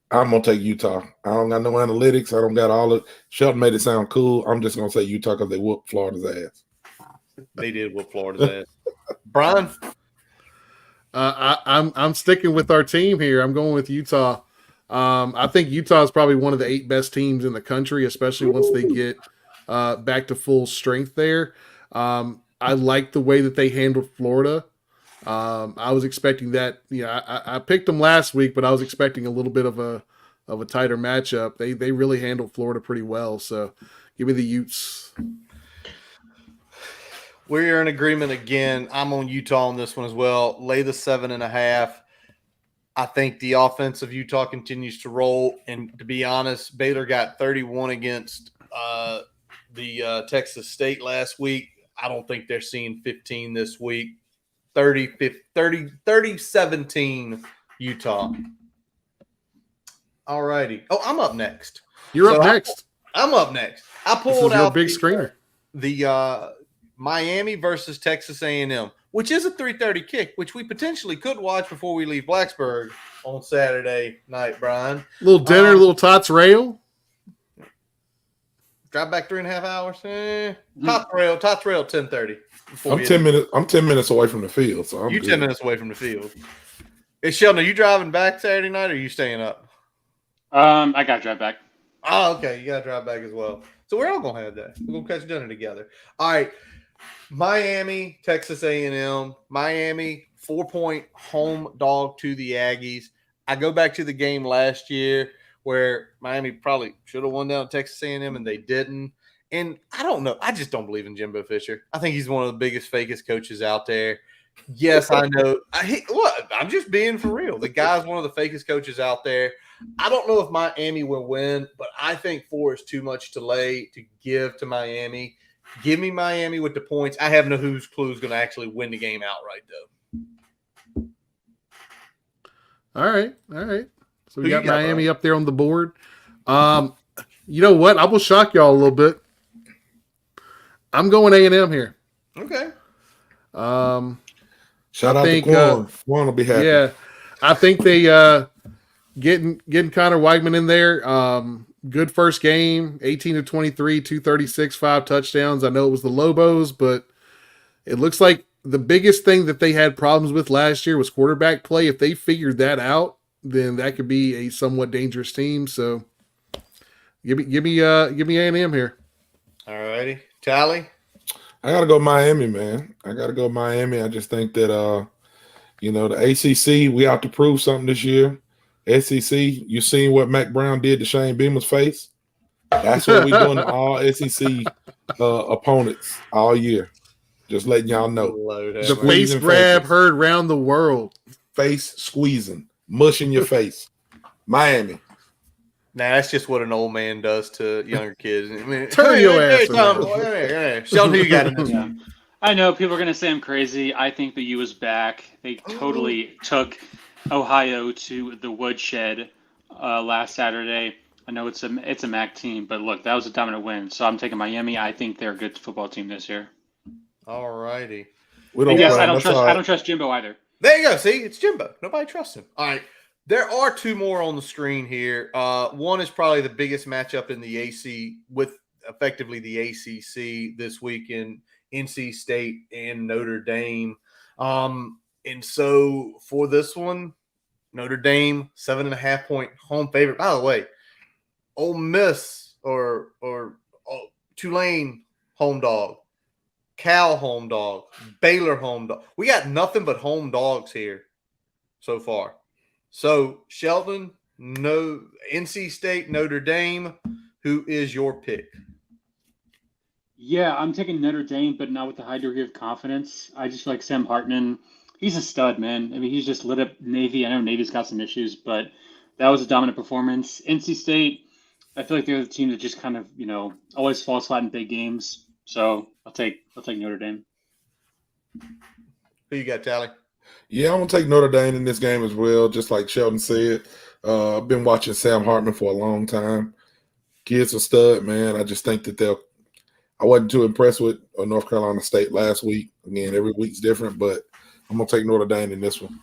I'm going to take Utah. I don't got no analytics. I don't got all of – Shelton made it sound cool. I'm just going to say Utah because they whooped Florida's ass. They did whoop Florida's ass. Brian? I'm sticking with our team here. I'm going with Utah. I think Utah is probably one of the 8 best teams in the country, especially once they get back to full strength there. I like the way that they handled Florida. I was expecting that. I picked them last week, but I was expecting a little bit of a tighter matchup. They really handled Florida pretty well. So give me the Utes. We're in agreement again. I'm on Utah on this one as well. Lay the 7.5. I think the offense of Utah continues to roll. And to be honest, Baylor got 31 against the Texas State last week. I don't think they're seeing 15 this week. 30-17 Utah. All righty. Oh, I'm up next. You're up next. I'm up next. I This pulled is your out big screener. The Miami versus Texas A&M, which is a 3:30 kick, which we potentially could watch before we leave Blacksburg on Saturday night, Brian. Little dinner, little tots rail. Drive back 3.5 hours. Tots rail, 10:30. I'm 10 minutes away from the field, so I'm you good. 10 minutes away from the field. Hey, Sheldon, are you driving back Saturday night, or are you staying up? I got to drive back. Oh, okay. You got to drive back as well. So we're all going to have that. We're going to catch dinner together. All right. Miami, Texas A&M. Miami, 4-point home dog to the Aggies. I go back to the game last year where Miami probably should have won down at Texas A&M, and they didn't. And I don't know. I just don't believe in Jimbo Fisher. I think he's one of the biggest, fakest coaches out there. Yes, I know. I'm just being for real. The guy's one of the fakest coaches out there. I don't know if Miami will win, but I think 4 is too much to lay to give to Miami. Give me Miami with the points. I have no clue who's going to actually win the game outright, though. All right. So we Who got you got, Miami Brian? up there on the board. You know what? I will shock y'all a little bit. I'm going A&M here. Okay. Shout I out think, to Quan. Quan will be happy. Yeah, I think they getting Connor Weigman in there. Good first game, 18-23, 236, 5 touchdowns. I know it was the Lobos, but it looks like the biggest thing that they had problems with last year was quarterback play. If they figured that out, then that could be a somewhat dangerous team. So give me A&M here. All righty. Tally? I gotta go Miami, man. I just think that the ACC, we have to prove something this year. SEC, you seen what Mac Brown did to Shane Beamer's face? That's what we're doing to all SEC opponents all year. Just letting y'all know. The face grab heard round the world. Face squeezing, mushing your face. Miami. Nah, that's just what an old man does to younger kids. I mean, Turn your ass Tom, around. hey. Sheldon, who you got in this one? I know people are going to say I'm crazy. I think the U is back. They totally took Ohio to the woodshed last Saturday. I know it's a MAC team, but look, that was a dominant win. So I'm taking Miami. I think they're a good football team this year. All righty. We don't Yes, play. I don't That's trust. all I right. don't trust Jimbo either. There you go. See, it's Jimbo. Nobody trusts him. All right. There are 2 more on the screen here. One is probably the biggest matchup in the AC with effectively the ACC this week in NC State and Notre Dame. And so for this one, Notre Dame, 7.5-point home favorite. By the way, Ole Miss or Tulane home dog, Cal home dog, Baylor home dog. We got nothing but home dogs here so far. So Sheldon, no NC State, Notre Dame. Who is your pick? Yeah, I'm taking Notre Dame, but not with a high degree of confidence. I just feel like Sam Hartman. He's a stud, man. I mean, he's just lit up Navy. I know Navy's got some issues, but that was a dominant performance. NC State, I feel like they're the team that just kind of, always falls flat in big games. So I'll take Notre Dame. Who you got, Tally? Yeah, I'm gonna take Notre Dame in this game as well. Just like Sheldon said, I've been watching Sam Hartman for a long time. Kid's a stud, man. I just think that I wasn't too impressed with North Carolina State last week. Again, every week's different, but I'm gonna take Notre Dame in this one.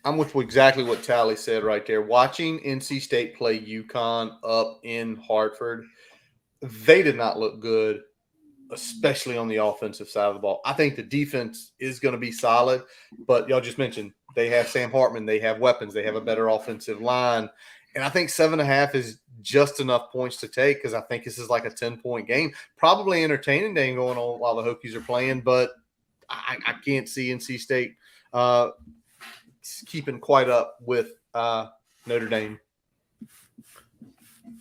I'm with exactly what Tally said right there. Watching NC State play UConn up in Hartford, they did not look good, especially on the offensive side of the ball. I think the defense is going to be solid, but y'all just mentioned they have Sam Hartman. They have weapons. They have a better offensive line. And I think 7.5 is just enough points to take because I think this is like a 10-point game. Probably entertaining game going on while the Hokies are playing, but I can't see NC State keeping quite up with Notre Dame.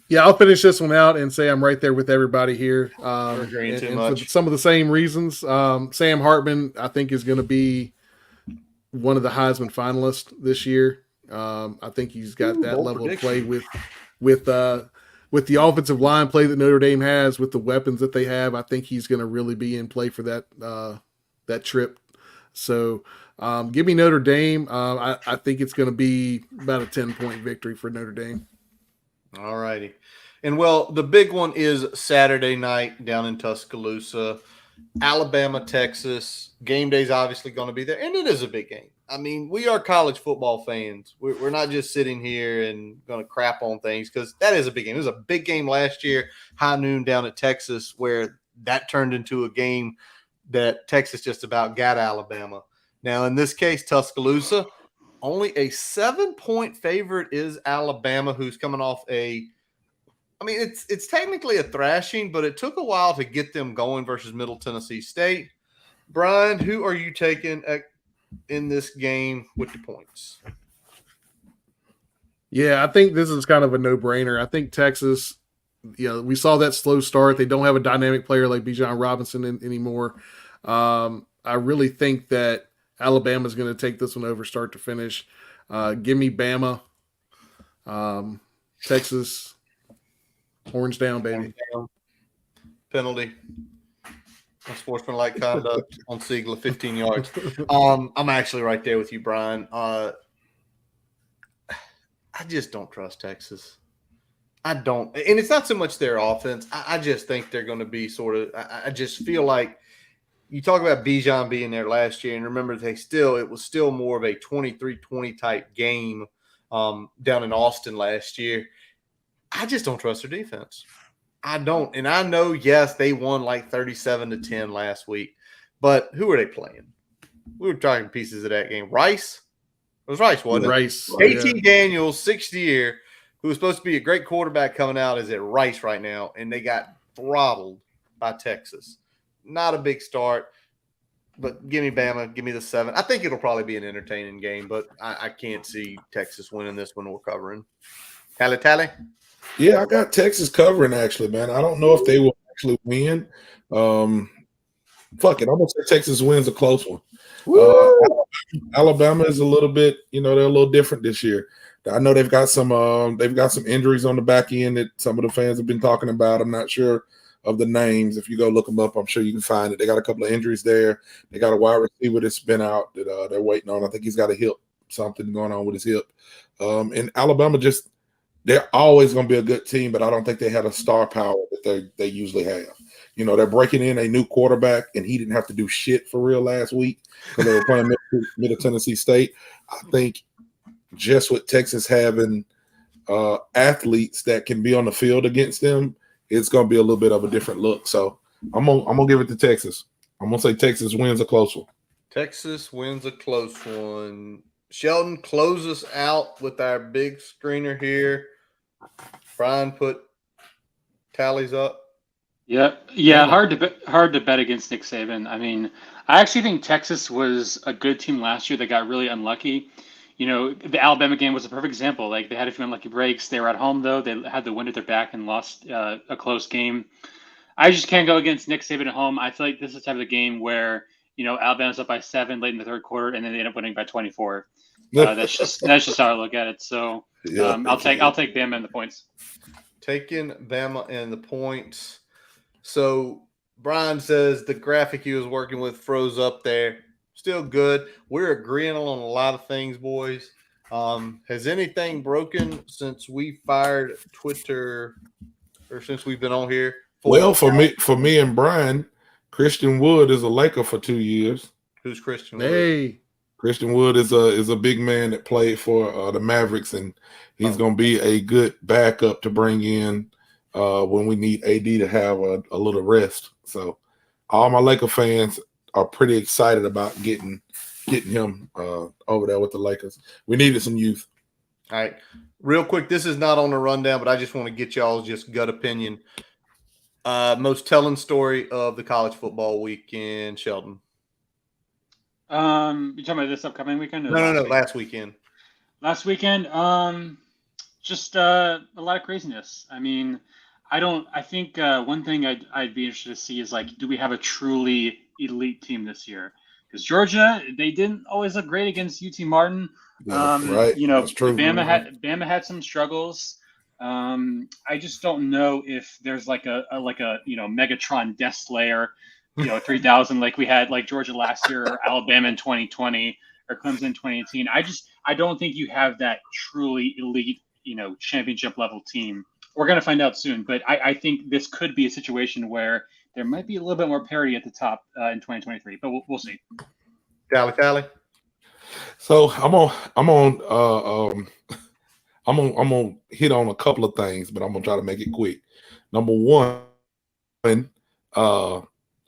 Yeah, I'll finish this one out and say I'm right there with everybody here. We're agreeing too and much. for some of the same reasons. Sam Hartman, I think, is going to be one of the Heisman finalists this year. I think he's got that bold level of prediction. play with the offensive line play that Notre Dame has, with the weapons that they have. I think he's going to really be in play for that trip. So give me Notre Dame. I think it's going to be about a 10-point victory for Notre Dame. All righty. And, well, the big one is Saturday night down in Tuscaloosa. Alabama, Texas. Game day's obviously going to be there, and it is a big game. I mean, we are college football fans. We're not just sitting here and going to crap on things, because that is a big game. It was a big game last year, high noon down at Texas, where that turned into a game that Texas just about got Alabama. Now, in this case, Tuscaloosa, only a 7-point favorite is Alabama, who's coming off it's technically a thrashing, but it took a while to get them going versus Middle Tennessee State. Brian, who are you taking in this game with the points? Yeah, I think this is kind of a no-brainer. I think Texas, we saw that slow start. They don't have a dynamic player like Bijan Robinson anymore. I really think that Alabama's going to take this one over start to finish. Give me Bama. Texas, horns down, baby. Penalty. Unsportsmanlike conduct on Siegler, 15 yards. I'm actually right there with you, Brian. I just don't trust Texas. I don't. And it's not so much their offense. I just think they're going to be sort of – I just feel like you talk about Bijan being there last year, and remember it was still more of a 23-20 type game down in Austin last year. I just don't trust their defense. I don't. And I know, yes, they won like 37-10 last week, but who are they playing? We were talking pieces of that game. Rice? It was Rice, wasn't it? Rice. 18 Daniels, sixth year, who was supposed to be a great quarterback coming out, is at Rice right now, and they got throttled by Texas. Not a big start, but give me Bama. Give me the 7. I think it'll probably be an entertaining game, but I can't see Texas winning this one or covering. Tally? Yeah, I got Texas covering, actually, man. I don't know if they will actually win. Fuck it. I'm going to say Texas wins a close one. Alabama is a little bit, they're a little different this year. I know they've got some injuries on the back end that some of the fans have been talking about. I'm not sure of the names. If you go look them up, I'm sure you can find it. They got a couple of injuries there. They got a wide receiver that's been out that they're waiting on. I think he's got something going on with his hip. And Alabama they're always going to be a good team, but I don't think they had a star power that they usually have. They're breaking in a new quarterback, and he didn't have to do shit for real last week because they were playing Middle Tennessee State. I think just with Texas having athletes that can be on the field against them, it's going to be a little bit of a different look. So I'm gonna give it to Texas. I'm going to say Texas wins a close one. Texas wins a close one. Sheldon, close us out with our big screener here. Brian put tallies up. Yep. Yeah, hard to bet against Nick Saban. I mean, I actually think Texas was a good team last year that got really unlucky. The Alabama game was a perfect example. Like, they had a few unlucky breaks. They were at home, though. They had the wind at their back and lost a close game. I just can't go against Nick Saban at home. I feel like this is the type of the game where, Alabama's up by 7 late in the third quarter, and then they end up winning by 24. That's just how I look at it. So I'll take Bama and the points. Taking Bama and the points. So Brian says the graphic he was working with froze up there. Still good. We're agreeing on a lot of things, boys. Has anything broken since we fired Twitter, or since we've been on here? Well, for me and Brian, Christian Wood is a Laker for 2 years. Who's Christian Wood? Hey. Christian Wood is a big man that played for the Mavericks, and he's going to be a good backup to bring in when we need AD to have a little rest. So all my Laker fans are pretty excited about getting him over there with the Lakers. We needed some youth. All right. Real quick, this is not on the rundown, but I just want to get y'all's just gut opinion. Most telling story of the college football weekend, Sheldon. You talking about this upcoming weekend? No, last weekend. Last weekend, just a lot of craziness. I mean, I think one thing I'd be interested to see is, like, do we have a truly elite team this year? Because Georgia, they didn't always look great against UT Martin. Right. That's true. Bama had some struggles. I just don't know if there's like a Megatron Death Slayer, 3000 like we had like Georgia last year, or Alabama in 2020, or Clemson in 2018. I don't think you have that truly elite, championship level team. We're gonna find out soon, but I think this could be a situation where there might be a little bit more parity at the top in 2023, but we'll see. Tally. So I'm gonna hit on a couple of things, but I'm gonna try to make it quick. Number one,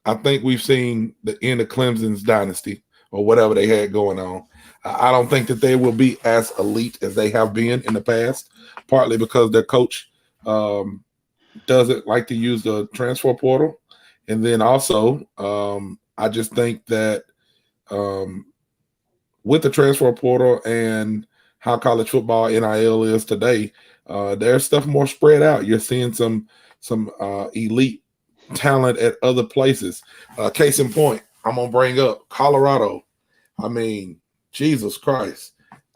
I think we've seen the end of Clemson's dynasty or whatever they had going on. I don't think that they will be as elite as they have been in the past, partly because their coach doesn't like to use the transfer portal. And then also, I just think that with the transfer portal and how college football NIL is today, there's stuff more spread out. You're seeing some elite talent at other places. Case in point, I'm going to bring up Colorado. I mean, Jesus Christ.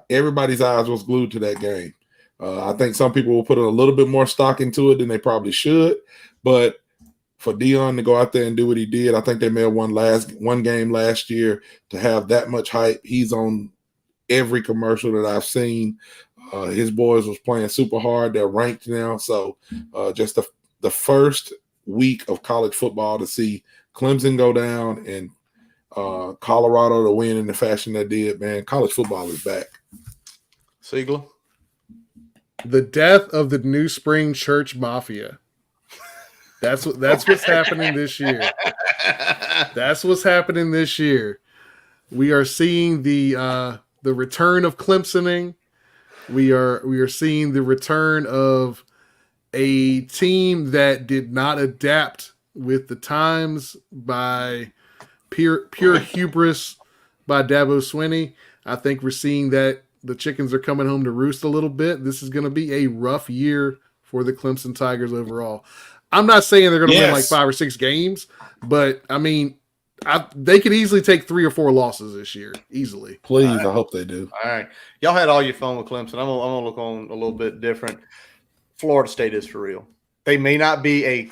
Everybody's eyes was glued to that game. I think some people will put a little bit more stock into it than they probably should. But for Deion to go out there and do what he did, I think they may have won one game last year to have that much hype. He's on every commercial that I've seen. His boys was playing super hard. They're ranked now. So just the first week of college football to see Clemson go down and Colorado to win in the fashion they did, man, college football is back. Siegler? The death of the New Spring Church Mafia. That's what's happening this year. That's what's happening this year. We are seeing the return of Clemsoning. We are seeing the return of a team that did not adapt with the times by pure hubris by Dabo Swinney. I think we're seeing that the chickens are coming home to roost a little bit. This is going to be a rough year for the Clemson Tigers overall. I'm not saying they're going to win like 5 or 6 games, but I mean, they could easily take 3 or 4 losses this year, easily. Please, I hope they do. All right. Y'all had all your fun with Clemson. I'm gonna look on a little bit different. Florida State is for real. They may not be I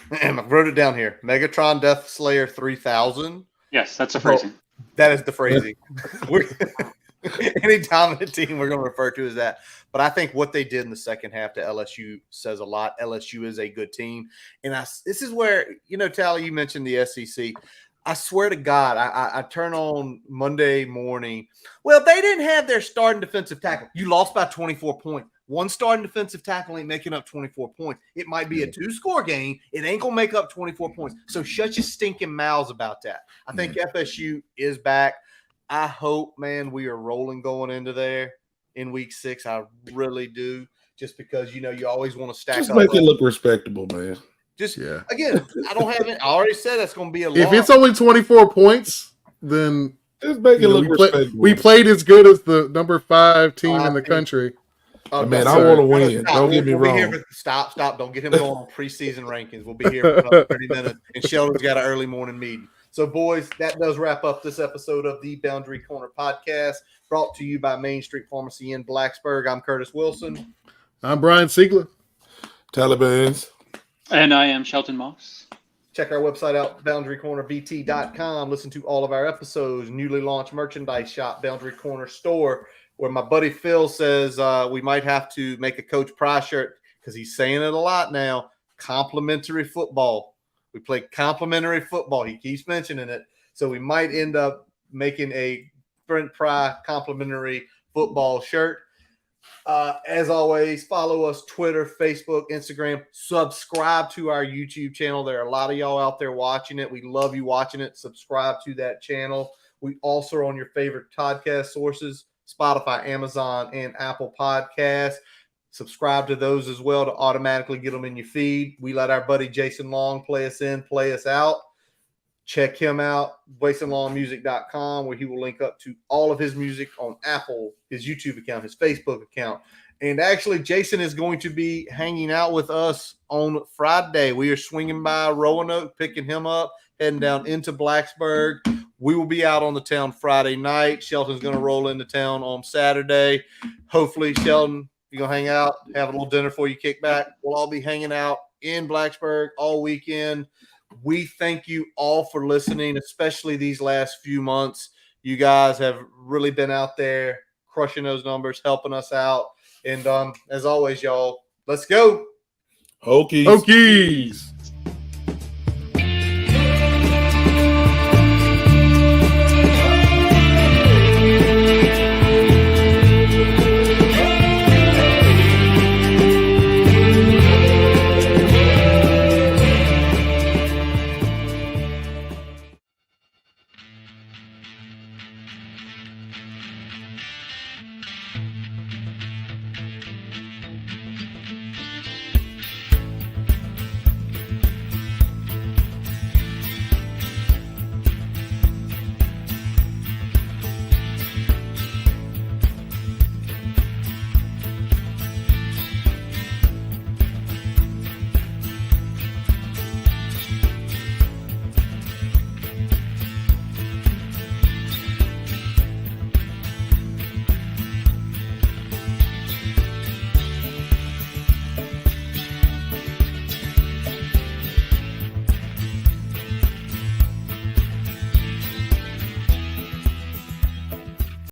wrote it down here. Megatron Death Slayer 3000. Yes, that's a phrasing. That is the phrasing. Any dominant team we're going to refer to as that. But I think what they did in the second half to LSU says a lot. LSU is a good team. And this is where, Tally, you mentioned the SEC. I swear to God, I turn on Monday morning. Well, they didn't have their starting defensive tackle. You lost by 24 points. One starting defensive tackle ain't making up 24 points. It might be a 2-score game. It ain't going to make up 24 points. So shut your stinking mouths about that. I think FSU is back. I hope, man, we are rolling going into there in week 6. I really do. Just because, you always want to stack just up. Just make it look respectable, man. Again, I don't have it. I already said that's going to be a If it's only 24 points, then just make it look respectable. We played as good as the number 5 team in the country. Man, I want to win. Don't get me wrong. Stop. Don't get him going on preseason rankings. We'll be here for another 30 minutes, and Sheldon's got an early morning meeting. So, boys, that does wrap up this episode of the Boundary Corner podcast, brought to you by Main Street Pharmacy in Blacksburg. I'm Curtis Wilson. I'm Brian Siegler. Talibans. And I am Shelton Moss. Check our website out, boundarycornerbt.com. Listen to all of our episodes, newly launched merchandise shop, Boundary Corner Store, where my buddy Phil says we might have to make a Coach Price shirt because he's saying it a lot now. Complimentary football. We play complimentary football. He keeps mentioning it. So we might end up making a Brent Pry complimentary football shirt. As always, follow us Twitter, Facebook, Instagram. Subscribe to our YouTube channel. There are a lot of y'all out there watching it. We love you watching it. Subscribe to that channel. We also are on your favorite podcast sources, Spotify, Amazon, and Apple Podcasts. Subscribe to those as well to automatically get them in your feed. We let our buddy Jason Long play us in, play us out. Check him out, jasonlongmusic.com, where he will link up to all of his music on Apple, his YouTube account, his Facebook account. And actually, Jason is going to be hanging out with us on Friday. We are swinging by Roanoke, picking him up, heading down into Blacksburg. We will be out on the town Friday night. Shelton's going to roll into town on Saturday. Hopefully, Shelton, you're going to hang out, have a little dinner before you kick back. We'll all be hanging out in Blacksburg all weekend. We thank you all for listening, especially these last few months. You guys have really been out there crushing those numbers, helping us out. And as always, y'all, let's go. Hokies. Hokies.